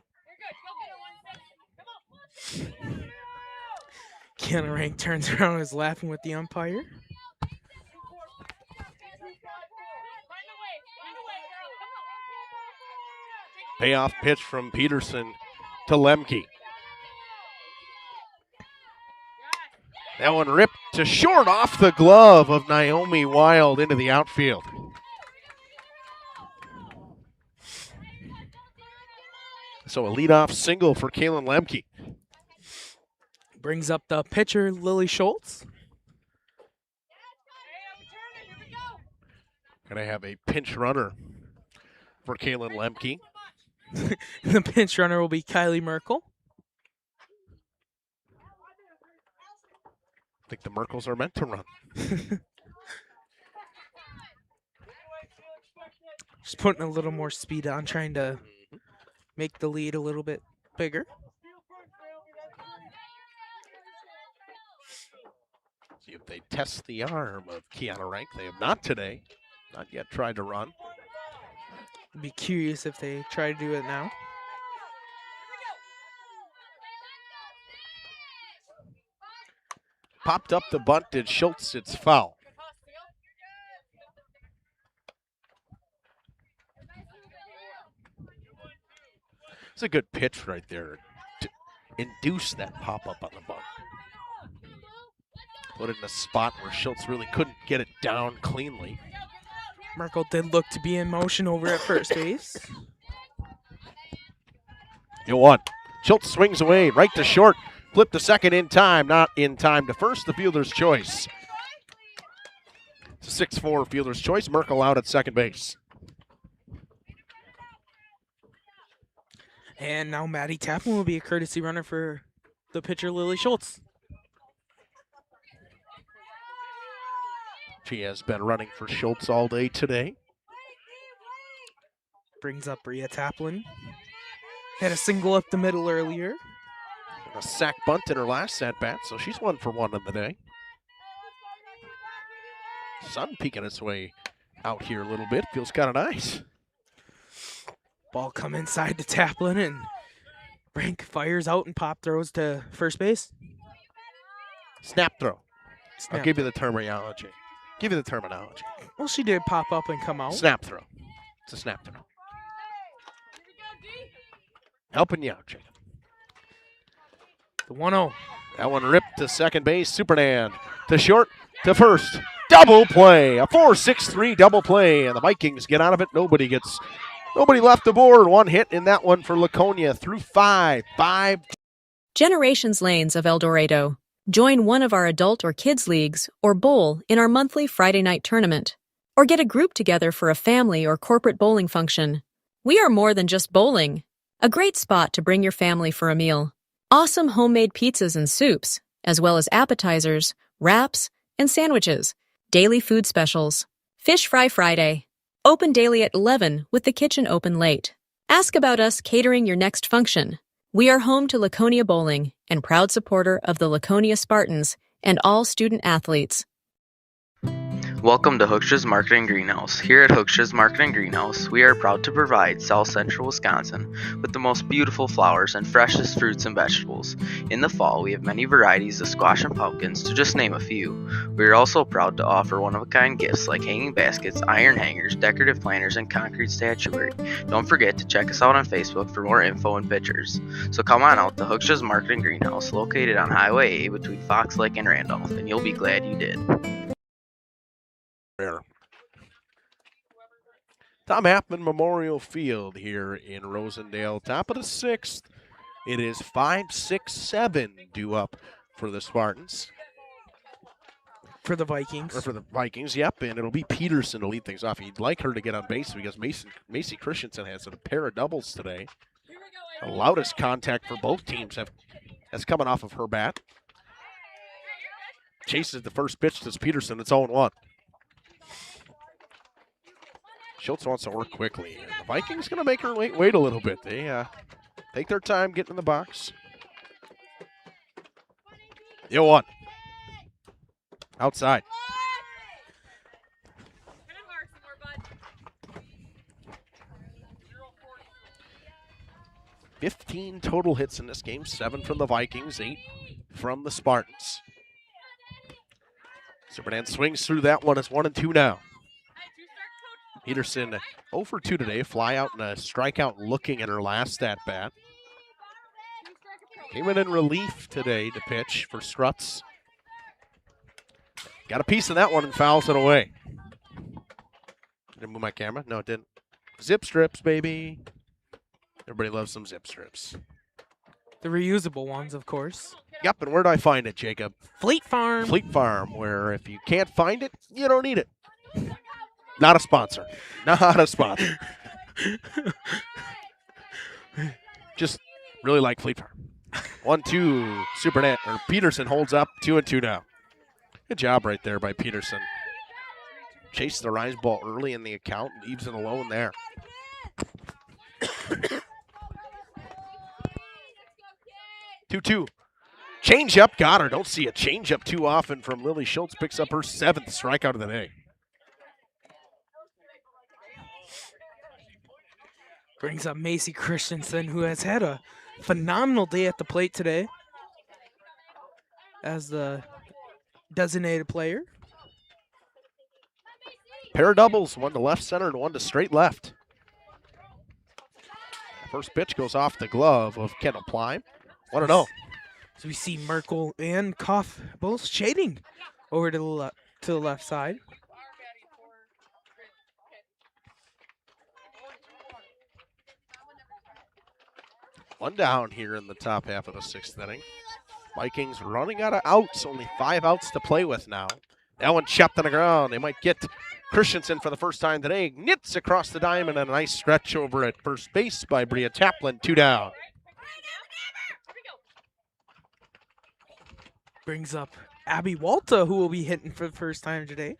Kiana Rank turns around and is laughing with the umpire. Payoff pitch from Peterson to Lemke. That one ripped to short off the glove of Naomi Wild into the outfield. So a leadoff single for Kaylin Lemke. Brings up the pitcher, Lily Schultz. Gonna have a pinch runner for Kaylin Lemke. The pinch runner will be Kylie Merkel. I think the Merkels are meant to run. Just putting a little more speed on, trying to make the lead a little bit bigger. See if they test the arm of Kiana Rank. They have not today. Not yet tried to run. I'd be curious if they try to do it now. Popped up the bunt, did Schultz. It's foul. It's a good pitch right there to induce that pop-up on the bunt. Put it in a spot where Schultz really couldn't get it down cleanly. Merkel did look to be in motion over at first base. 0-1. Schultz swings away, right to short. Flip to second in time, not in time to first. The fielder's choice. 6-4 fielder's choice. Merkel out at second base. And now Maddie Tapman will be a courtesy runner for the pitcher, Lily Schultz. She has been running for Schultz all day today. Brings up Bria Taplin. Had a single up the middle earlier. A sack bunt in her last at-bat, so she's 1 for 1 in the day. Sun peeking its way out here a little bit. Feels kind of nice. Ball come inside to Taplin, and Rank fires out and pop throws to first base. Snap throw. Snap. I'll give you the terminology. Give you the terminology. Well, she did pop up and come out. Snap throw. It's a snap throw. Helping you out, Jacob. The 1-0. That one ripped to second base. Superman to short to first. Double play. A 4-6-3 double play. And the Vikings get out of it. Nobody left the board. One hit in that one for Laconia through 5. Generations Lanes of El Dorado. Join one of our adult or kids leagues or bowl in our monthly Friday night tournament. Or get a group together for a family or corporate bowling function. We are more than just bowling. A great spot to bring your family for a meal. Awesome homemade pizzas and soups, as well as appetizers, wraps, and sandwiches. Daily food specials. Fish Fry Friday. Open daily at 11 with the kitchen open late. Ask about us catering your next function. We are home to Laconia Bowling and proud supporter of the Laconia Spartans and all student athletes. Welcome to Hooksha's Marketing Greenhouse. Here at Hooksha's Marketing Greenhouse, we are proud to provide South Central Wisconsin with the most beautiful flowers and freshest fruits and vegetables. In the fall, we have many varieties of squash and pumpkins, to just name a few. We are also proud to offer one-of-a-kind gifts like hanging baskets, iron hangers, decorative planters, and concrete statuary. Don't forget to check us out on Facebook for more info and pictures. So come on out to Hooksha's Marketing Greenhouse, located on Highway A between Fox Lake and Randolph, and you'll be glad you did. Tom Happman Memorial Field here in Rosendale. Top of the 6th. It is 5-6-7 due up for the Spartans. For the Vikings. Or for the Vikings, yep. And it'll be Peterson to lead things off. You'd like her to get on base because Macy Christensen has a pair of doubles today. The loudest contact for both teams has coming off of her bat. Chases the first pitch to Peterson. It's 0-1. Schultz wants to work quickly. And the Vikings going to make her wait a little bit. They take their time getting in the box. 0-1. Outside. $15 total hits in this game. 7 from the Vikings, 8 from the Spartans. Superman swings through that one. It's 1-2 now. Peterson 0 for 2 today. Fly out and a strikeout looking at her last at bat. Came in relief today to pitch for Struts. Got a piece of that one and fouls it away. Did I move my camera? No, it didn't. Zip strips, baby. Everybody loves some zip strips. The reusable ones, of course. Yep, and where do I find it, Jacob? Fleet Farm. Fleet Farm, where if you can't find it, you don't need it. Not a sponsor. Not a sponsor. Just really like Fleet Farm. 1-2. Supernet or Peterson holds up. 2-2 now. Good job right there by Peterson. Chased the rise ball early in the account and leaves it alone there. Two. Change up, got her. Don't see a change up too often from Lily Schultz. Picks up her 7th strikeout of the day. Brings up Macy Christensen, who has had a phenomenal day at the plate today as the designated player. Pair of doubles, one to left center and one to straight left. First pitch goes off the glove of Kendall Plyme. 1-0. So we see Merkel and Koff both shading over to the left side. One down here in the top half of the 6th inning. Vikings running out of outs. Only 5 outs to play with now. That one chopped on the ground. They might get Christensen for the first time today. Knits across the diamond and a nice stretch over at first base by Bria Taplin. 2 down. Brings up Abby Walta, who will be hitting for the first time today.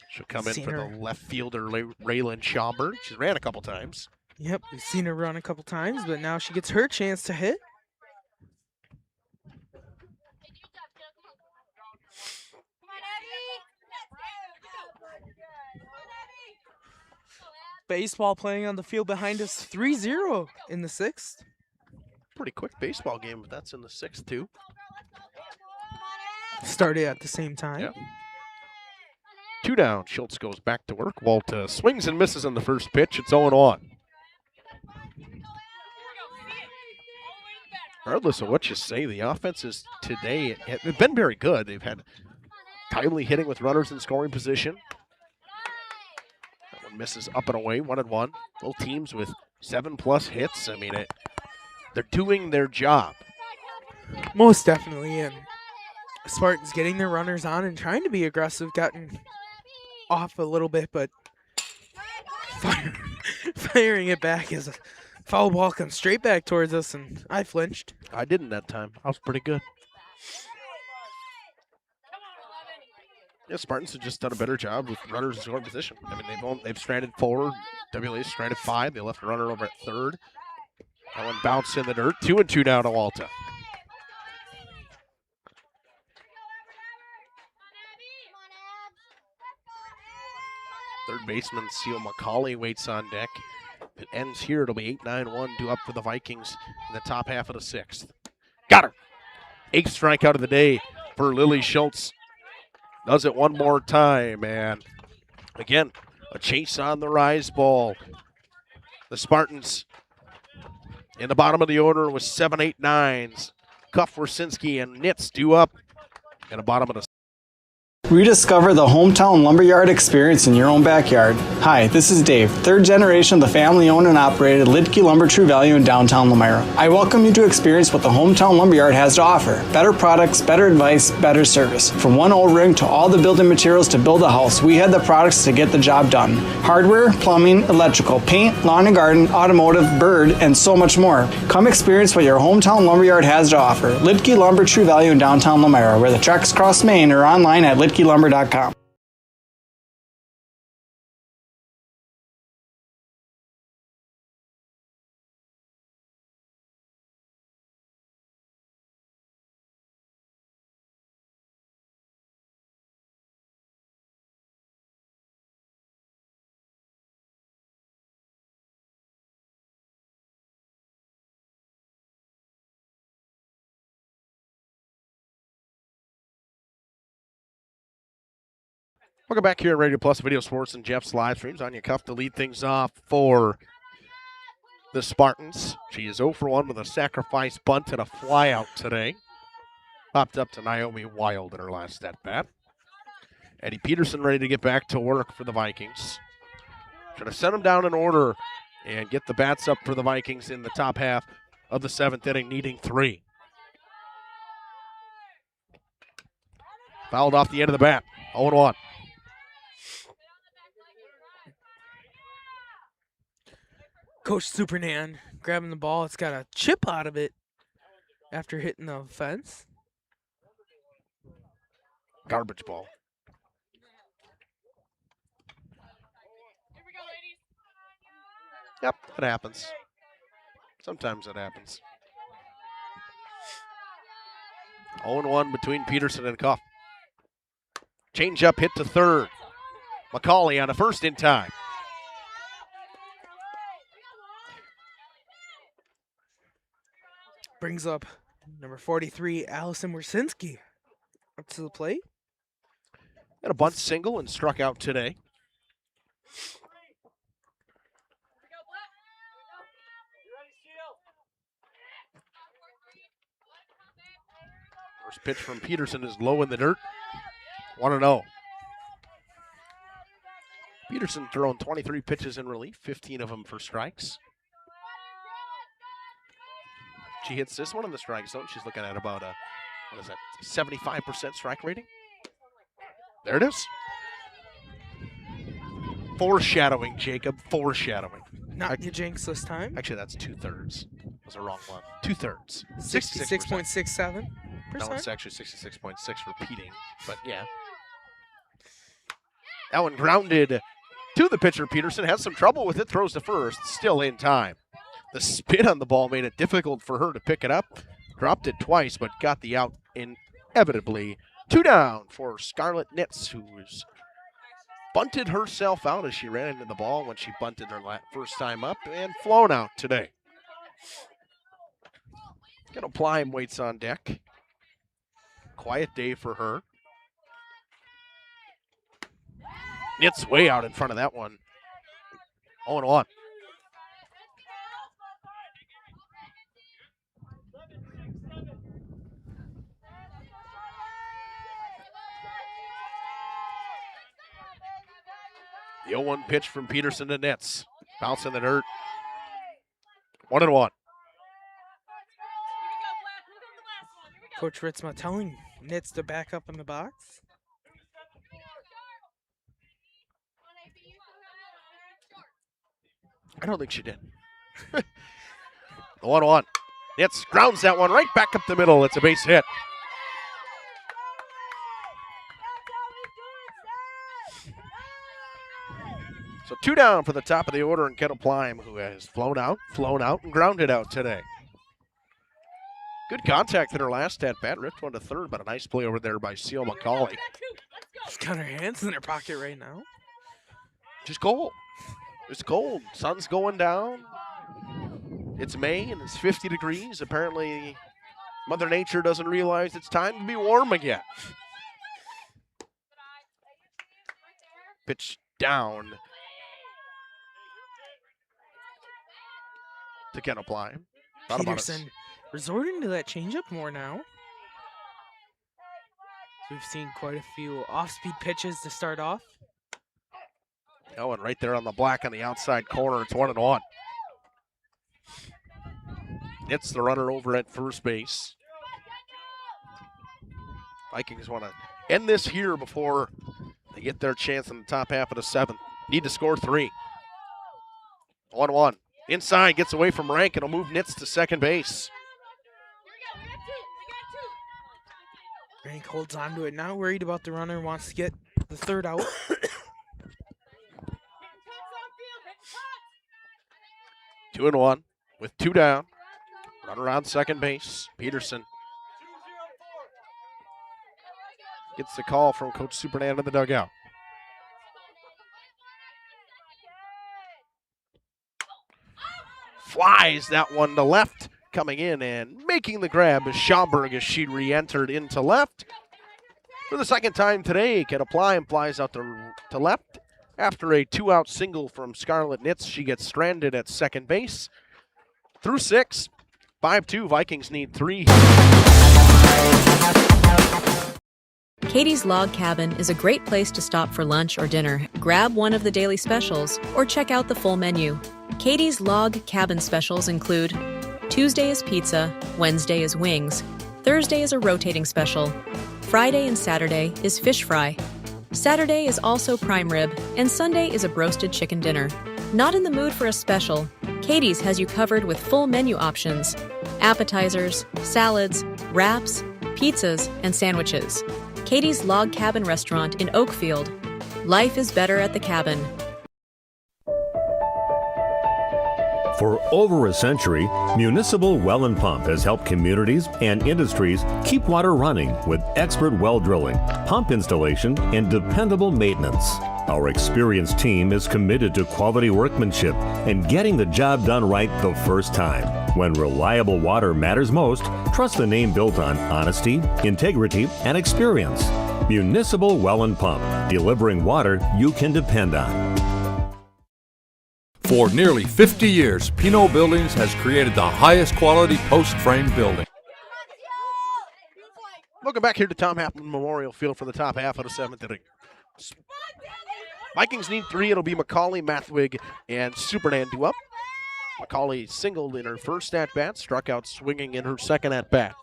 She'll come in for the left fielder, Raylan Schaumburg. She's ran a couple times. Yep, we've seen her run a couple times, but now she gets her chance to hit. Baseball playing on the field behind us, 3-0 in the 6th. Pretty quick baseball game, but that's in the 6th too. Started at the same time. Yep. 2 down. Schultz goes back to work. Walta swings and misses on the first pitch. It's 0-1. Regardless of what you say, the offenses today have been very good. They've had timely hitting with runners in scoring position. That one misses up and away, 1-1. Both teams with 7+ hits. I mean, they're doing their job. Most definitely, and Spartans getting their runners on and trying to be aggressive, gotten off a little bit, but firing it back as a foul ball comes straight back towards us, and I flinched. I didn't that time. I was pretty good. Yeah, Spartans have just done a better job with runners in scoring position. I mean, they've stranded 4. WLA stranded 5. They left a runner over at third. That one bounced in the dirt. 2-2 down to Walta. Third baseman Seal McCauley waits on deck. If it ends here, it'll be 8-9-1 due up for the Vikings in the top half of the 6th. Got her. 8th strikeout of the day for Lily Schultz. Does it one more time, and again, a chase on the rise ball. The Spartans in the bottom of the order with 7, 8, 9s. Cuff, Wersinski, and Nitz due up in the bottom of the. Rediscover the hometown lumberyard experience in your own backyard. Hi, this is Dave, third generation of the family-owned and operated Lidke Lumber True Value in downtown Elmira. I welcome you to experience what the hometown lumberyard has to offer. Better products, better advice, better service. From one O-ring to all the building materials to build a house, we had the products to get the job done. Hardware, plumbing, electrical, paint, lawn and garden, automotive, bird, and so much more. Come experience what your hometown lumberyard has to offer. Lidke Lumber True Value in downtown Elmira, where the tracks cross Main, or online at lidkelumber.com. Welcome back here at Radio Plus Video Sports and Jeff's live streams. Anya Cuff to lead things off for the Spartans. She is 0 for 1 with a sacrifice bunt and a flyout today. Popped up to Naomi Wild in her last at-bat. Eddie Peterson ready to get back to work for the Vikings. Trying to set them down in order and get the bats up for the Vikings in the top half of the 7th inning, needing 3. Fouled off the end of the bat. 0-1. Coach Supernan grabbing the ball. It's got a chip out of it after hitting the fence. Garbage ball. Yep, it happens. Sometimes it happens. 0-1 between Peterson and Cuff. Change up hit to third. McCauley on a first in time. Brings up number 43, Allison Wersinski, up to the plate. Had a bunt single and struck out today. First pitch from Peterson is low in the dirt. 1-0. Peterson thrown 23 pitches in relief, 15 of them for strikes. She hits this one in the strike zone. She's looking at about a, 75% strike rating. There it is. Foreshadowing, Jacob. Foreshadowing. Not the jinx this time. Actually, that's 2/3. That's a wrong one. 2/3. 66.67%. No, it's actually 66.6 repeating. But yeah. That one grounded to the pitcher. Peterson has some trouble with it. Throws to first. Still in time. The spin on the ball made it difficult for her to pick it up. Dropped it twice, but got the out inevitably. 2 down for Scarlett Nitz, who's bunted herself out as she ran into the ball when she bunted her first time up and flown out today. Gonna Plime waits on deck. Quiet day for her. It's way out in front of that one. 0-1. The 0-1 pitch from Peterson to Nitz. Bounce in the dirt. 1-1. Coach Ritzma telling Nitz to back up in the box. I don't think she did. The 1-1. Nitz grounds that one right back up the middle. It's a base hit. So 2 down for the top of the order in Kettle Plime, who has flown out, and grounded out today. Good contact in her last at bat. Ripped one to third, but a nice play over there by Seal McCauley. She's got her hands in her pocket right now. Just cold. It's cold. Sun's going down. It's May and it's 50 degrees. Apparently, Mother Nature doesn't realize it's time to be warm again. Pitch down to Kettle Plime. Peterson resorting to that changeup more now. We've seen quite a few off-speed pitches to start off. Oh, and right there on the black on the outside corner, it's 1-1. It's the runner over at first base. Vikings want to end this here before they get their chance in the top half of the 7th. Need to score 3. 1-1. Inside, gets away from Rank, and will move Nitz to second base. Rank holds on to it, not worried about the runner, wants to get the third out. 2-1 with 2 down. Runner on second base. Peterson gets the call from Coach Supernan in the dugout. Flies that one to left. Coming in and making the grab is Schaumburg as she re-entered into left. For the second time today, Kettle Plime flies out to left. After a 2-out single from Scarlett Nitz, she gets stranded at second base. Through 6, 5-2, Vikings need 3. Katie's Log Cabin is a great place to stop for lunch or dinner. Grab one of the daily specials or check out the full menu. Katie's Log Cabin specials include Tuesday is pizza, Wednesday is wings, Thursday is a rotating special, Friday and Saturday is fish fry. Saturday is also prime rib, and Sunday is a broasted chicken dinner. Not in the mood for a special? Katie's has you covered with full menu options, appetizers, salads, wraps, pizzas, and sandwiches. Katie's Log Cabin Restaurant in Oakfield. Life is better at the cabin. For over a century, Municipal Well and Pump has helped communities and industries keep water running with expert well drilling, pump installation, and dependable maintenance. Our experienced team is committed to quality workmanship and getting the job done right the first time. When reliable water matters most, trust the name built on honesty, integrity, and experience. Municipal Well and Pump, delivering water you can depend on. For nearly 50 years, Pinot Buildings has created the highest quality post-frame building. Welcome back here to Tom Happen Memorial Field for the top half of the 7th inning. Vikings need 3. It'll be McCauley, Mathwig, and Supernan due up. McCauley singled in her first at-bat, struck out swinging in her second at-bat.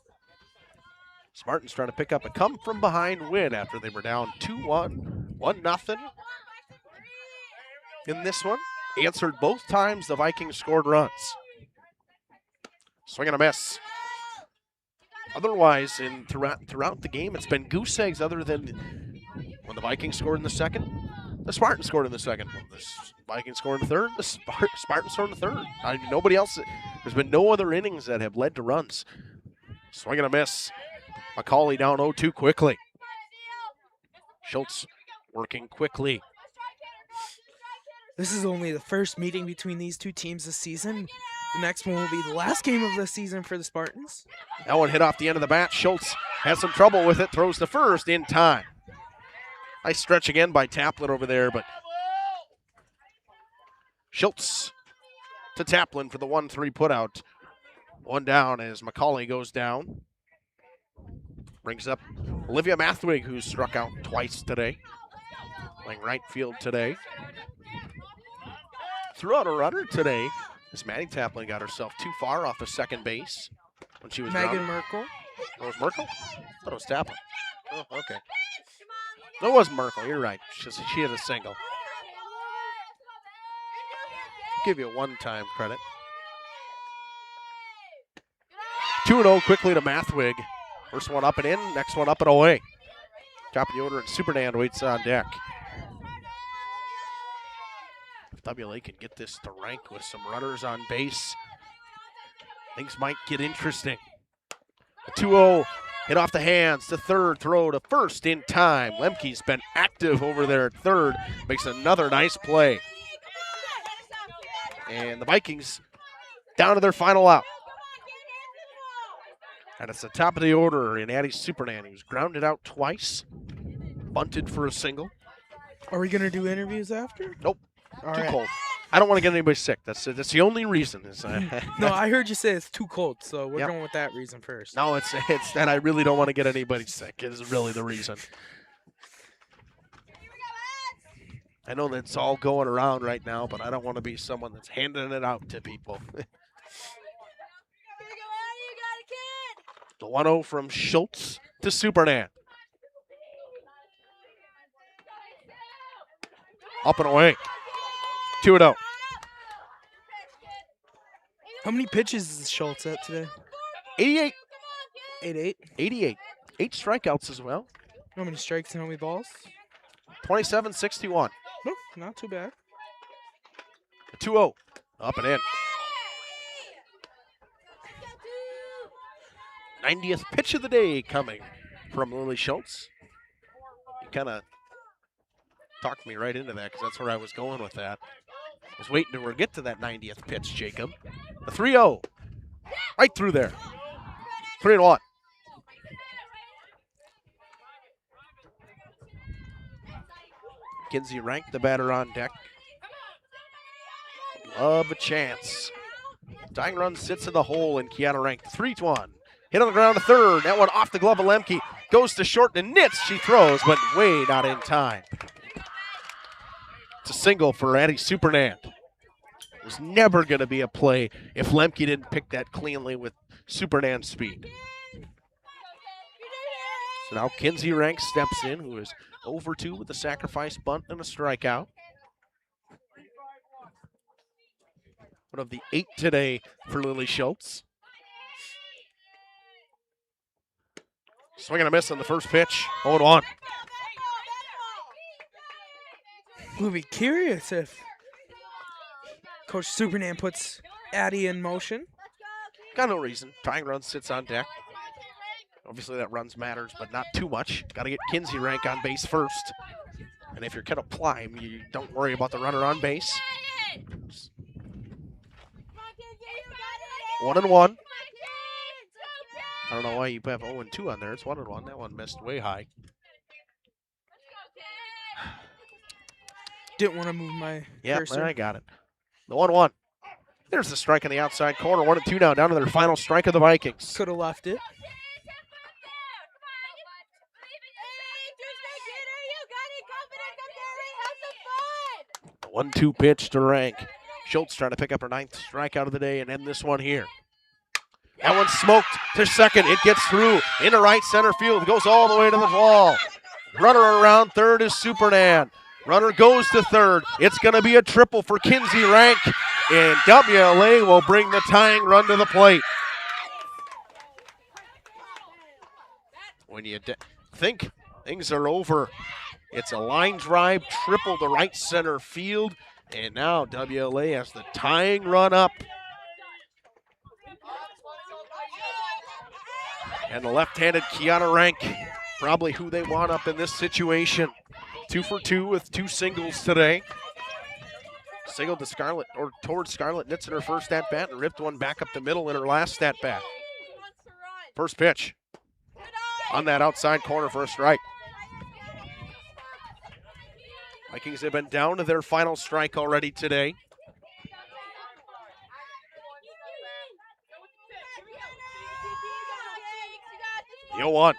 Spartans trying to pick up a come-from-behind win after they were down 2-1, 1-0 in this one. Answered both times the Vikings scored runs. Swing and a miss. Otherwise, throughout the game, it's been goose eggs other than when the Vikings scored in the second. The Spartans scored in the second. When the Vikings scored in the third. The Spartans scored in the third. Nobody else. There's been no other innings that have led to runs. Swing and a miss. McCauley down 0-2 quickly. Schultz working quickly. This is only the first meeting between these two teams this season. The next one will be the last game of the season for the Spartans. That one hit off the end of the bat. Schultz has some trouble with it. Throws to first in time. Nice stretch again by Taplin over there, but Schultz to Taplin for the 1-3 putout. One down as McCauley goes down. Brings up Olivia Mathwig, who's struck out twice today. Playing right field today. Threw out a runner today as Maddie Taplin got herself too far off of second base when she was Megan grounded. Merkel. Oh, it was Merkel? I thought it was Taplin. Oh, okay. No, it was Merkel. You're right. She had a single. Give you a one-time credit. 2-0 quickly to Mathwig. First one up and in, next one up and away. Top of the order, and Supernan waits on deck. If WLA can get this to rank with some runners on base, things might get interesting. A 2-0 hit off the hands to third, throw to first in time. Lemke's been active over there at third, makes another nice play. And the Vikings down to their final out. And it's the top of the order in Addie Supernan, who's grounded out twice, bunted for a single. Are we going to do interviews after? Nope. All too right. cold. I don't want to get anybody sick. That's the only reason. No, I heard you say it's too cold, so we're Yep. going with that reason first. No, it's that I really don't want to get anybody sick. It is really the reason. I know that's all going around right now, but I don't want to be someone that's handing it out to people. The 1-0 from Schultz to Supernan. Up and away. 2-0. How many pitches is Schultz at today? 88. 88. 88. 8 strikeouts as well. How many strikes and how many balls? 27-61. No, not too bad. A 2-0. Up and in. 90th pitch of the day coming from Lily Schultz. You kind of talked me right into that because that's where I was going with that. I was waiting to get to that 90th pitch, Jacob. A 3-0. Right through there. 3-1. Kinsey Rank, the batter on deck. Love a chance. Tying run sits in the hole, and Kiana Rank 3-1. Hit on the ground to third. That one off the glove of Lemke. Goes to short and nits. She throws, but way not in time. It's a single for Addie Supernan. It was never going to be a play if Lemke didn't pick that cleanly with Supernan's speed. So now Kinsey Rank steps in, who is 0-2 with a sacrifice bunt and a strikeout. One of the 8 today for Lily Schultz. Swing and a miss on the first pitch. 0-1. We'll be curious if Coach Supernan puts Addie in motion. Got no reason. Tying run sits on deck. Obviously that runs matters, but not too much. Got to get Kinsey Rank on base first. And if you're going to climb, you don't worry about the runner on base. 1-1. I don't know why you have 0-2 on there. It's 1-1. That one missed way high. Didn't want to move my cursor. I got it. The 1-1. There's the strike on the outside corner. 1-2 now, down to their final strike of the Vikings. Could have left it. The 1-2 pitch to Rank. Schultz trying to pick up her 9th strikeout of the day and end this one here. That one's smoked to second. It gets through into right center field. Goes all the way to the wall. Runner around third is Supernan. Runner goes to third. It's going to be a triple for Kinsey Rank. And WLA will bring the tying run to the plate. When you think things are over, it's a line drive triple to right center field. And now WLA has the tying run up. And the left-handed Kiana Rank, probably who they want up in this situation. 2 for 2 with 2 singles today. Singled to Scarlett, or towards Scarlett Nitz in her first at-bat and ripped one back up the middle in her last at-bat. First pitch on that outside corner for a strike. Vikings have been down to their final strike already today. The 0-1.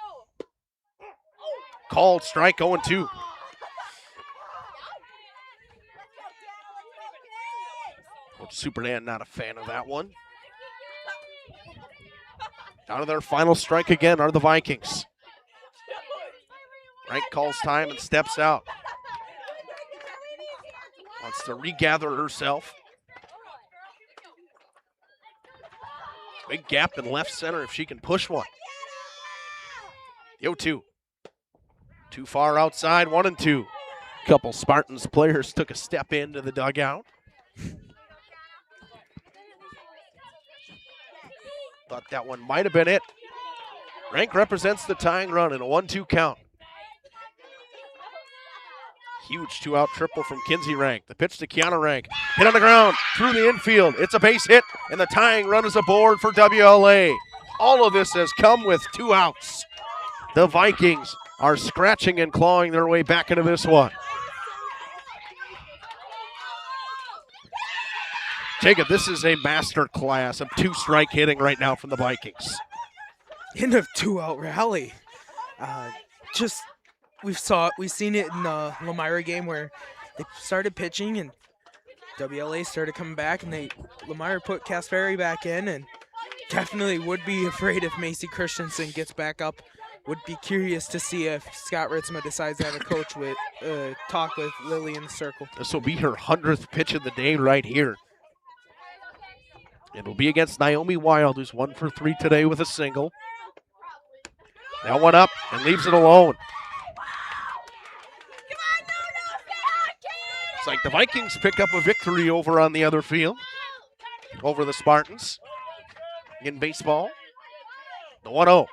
Called strike 0-2. Super Dan not a fan of that one. Down to their final strike again are the Vikings. Rank calls time and steps out. Wants to regather herself. Big gap in left center if she can push one. The 0-2. Too far outside, 1-2. Couple Spartans players took a step into the dugout. Thought that one might have been it. Rank represents the tying run in a 1-2 count. Huge two-out triple from Kinsey Rank. The pitch to Kiana Rank. Hit on the ground, through the infield. It's a base hit, and the tying run is aboard for WLA. All of this has come with 2 outs. The Vikings are scratching and clawing their way back into this one. Jacob, this is a master class of 2-strike hitting right now from the Vikings. End of 2-out rally. We've seen it in the Elmira game where they started pitching and WLA started coming back, and Elmira put Casperi back in, and definitely would be afraid if Macy Christensen gets back up. Would be curious to see if Scott Ritzma decides to have a coach with talk with Lily in the circle. This will be her 100th pitch of the day right here. It'll be against Naomi Wild, who's 1 for 3 today with a single. That one up and leaves it alone. It's like the Vikings pick up a victory over on the other field, over the Spartans in baseball. The 1-0.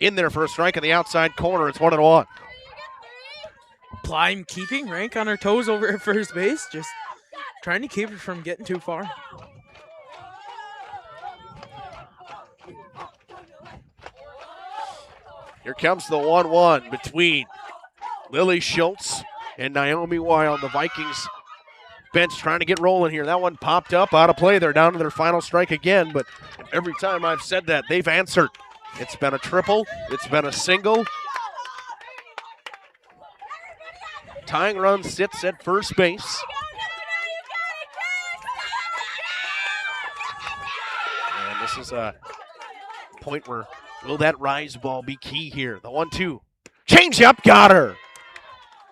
In there for a strike in the outside corner. It's 1-1. Blyme keeping Rank on her toes over at first base, just trying to keep her from getting too far. Here comes the 1-1 between Lily Schultz and Naomi Wild. The Vikings bench trying to get rolling here. That one popped up, out of play. They're down to their final strike again, but every time I've said that, they've answered. It's been a triple. It's been a single. Tying run sits at first base. And this is a point where will that rise ball be key here? The 1-2. Change up, got her.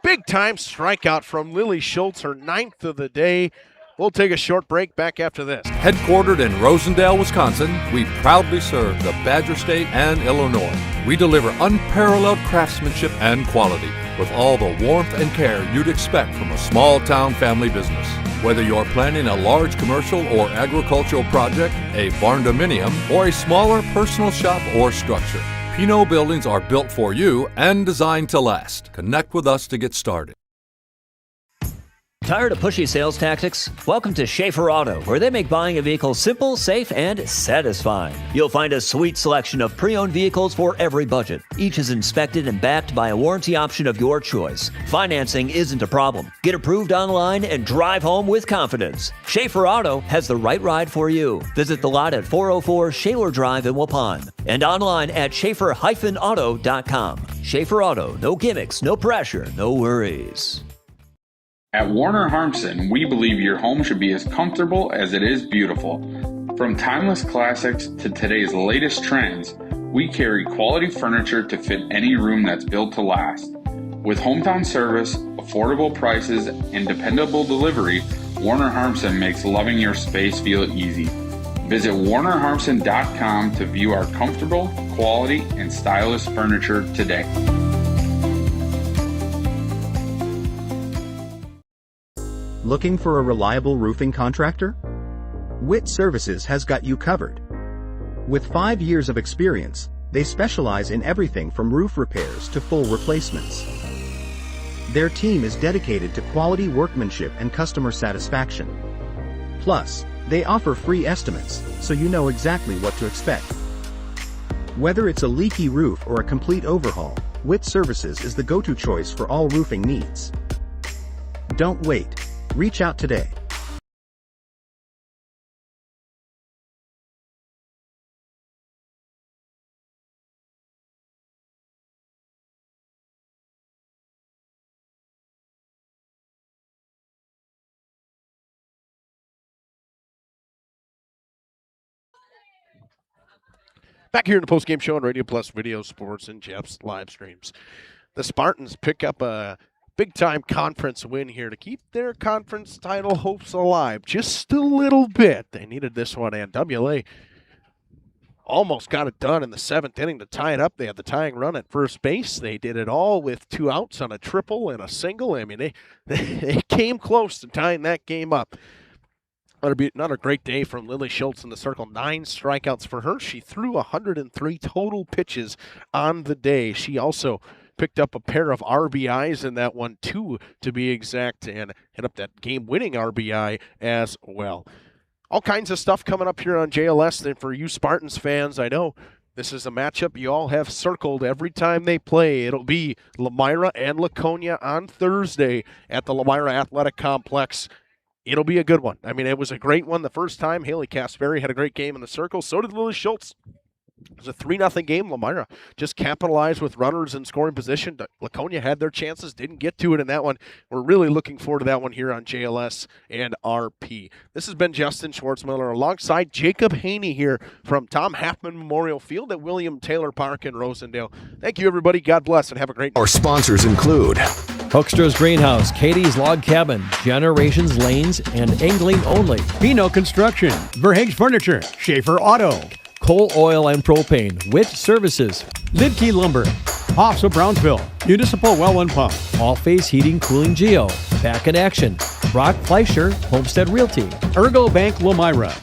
Big time strikeout from Lily Schultz, her 9th of the day. We'll take a short break. Back after this. Headquartered in Rosendale, Wisconsin, we proudly serve the Badger State and Illinois. We deliver unparalleled craftsmanship and quality with all the warmth and care you'd expect from a small-town family business. Whether you're planning a large commercial or agricultural project, a barn dominium, or a smaller personal shop or structure, Pinot buildings are built for you and designed to last. Connect with us to get started. Tired of pushy sales tactics? Welcome to Schaefer Auto, where they make buying a vehicle simple, safe, and satisfying. You'll find a sweet selection of pre-owned vehicles for every budget. Each is inspected and backed by a warranty option of your choice. Financing isn't a problem. Get approved online and drive home with confidence. Schaefer Auto has the right ride for you. Visit the lot at 404 Shaler Drive in Waupun and online at schaefer-auto.com. Schaefer Auto, no gimmicks, no pressure, no worries. At Warner Harmson, we believe your home should be as comfortable as it is beautiful. From timeless classics to today's latest trends, we carry quality furniture to fit any room that's built to last. With hometown service, affordable prices, and dependable delivery, Warner Harmson makes loving your space feel easy. Visit warnerharmson.com to view our comfortable, quality, and stylish furniture today. Looking for a reliable roofing contractor? Witt Services has got you covered. With 5 years of experience, they specialize in everything from roof repairs to full replacements. Their team is dedicated to quality workmanship and customer satisfaction. Plus, they offer free estimates, so you know exactly what to expect. Whether it's a leaky roof or a complete overhaul, Witt Services is the go-to choice for all roofing needs. Don't wait. Reach out today. Back here in the postgame show on Radio Plus Video Sports and Jeff's live streams. The Spartans pick up a big-time conference win here to keep their conference title hopes alive just a little bit. They needed this one, and WLA almost got it done in the 7th inning to tie it up. They had the tying run at first base. They did it all with 2 outs on a triple and a single. I mean, they came close to tying that game up. Another great day from Lily Schultz in the circle. 9 strikeouts for her. She threw 103 total pitches on the day. She also picked up a pair of RBIs in that one, 2 to be exact, and hit up that game-winning RBI as well. All kinds of stuff coming up here on JLS. And for you Spartans fans, I know this is a matchup you all have circled every time they play. It'll be Lamira and Laconia on Thursday at the Lamira Athletic Complex. It'll be a good one. I mean, it was a great one the first time. Haley Casperi had a great game in the circle. So did Lily Schultz. It was a 3-0 game. Lamira just capitalized with runners in scoring position. Laconia had their chances, didn't get to it in that one. We're really looking forward to that one here on JLS and RP. This has been Justin Schwartzmiller alongside Jacob Haney here from Tom Halfman Memorial Field at William Taylor Park in Rosendale. Thank you, everybody. God bless and have a great day. Our sponsors include Hoekstra's Greenhouse, Katie's Log Cabin, Generations Lanes, and Angling Only. Pino Construction, Verhaeg's Furniture, Schaefer Auto, Coal Oil and Propane, Witt Services, Lidkey Lumber, Hoffs of Brownsville, Municipal Well and Pump, All Face Heating, Cooling Geo, Back in Action, Brock Fleischer, Homestead Realty, Ergo Bank Lamira,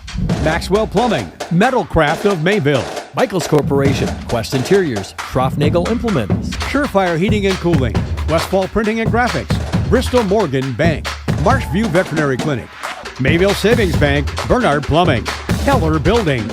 Maxwell Plumbing, Metalcraft of Mayville, Michaels Corporation, Quest Interiors, Schroffnagel Implements, Surefire Heating and Cooling, Westfall Printing and Graphics, Bristol Morgan Bank, Marshview Veterinary Clinic, Mayville Savings Bank, Bernard Plumbing, Keller Building,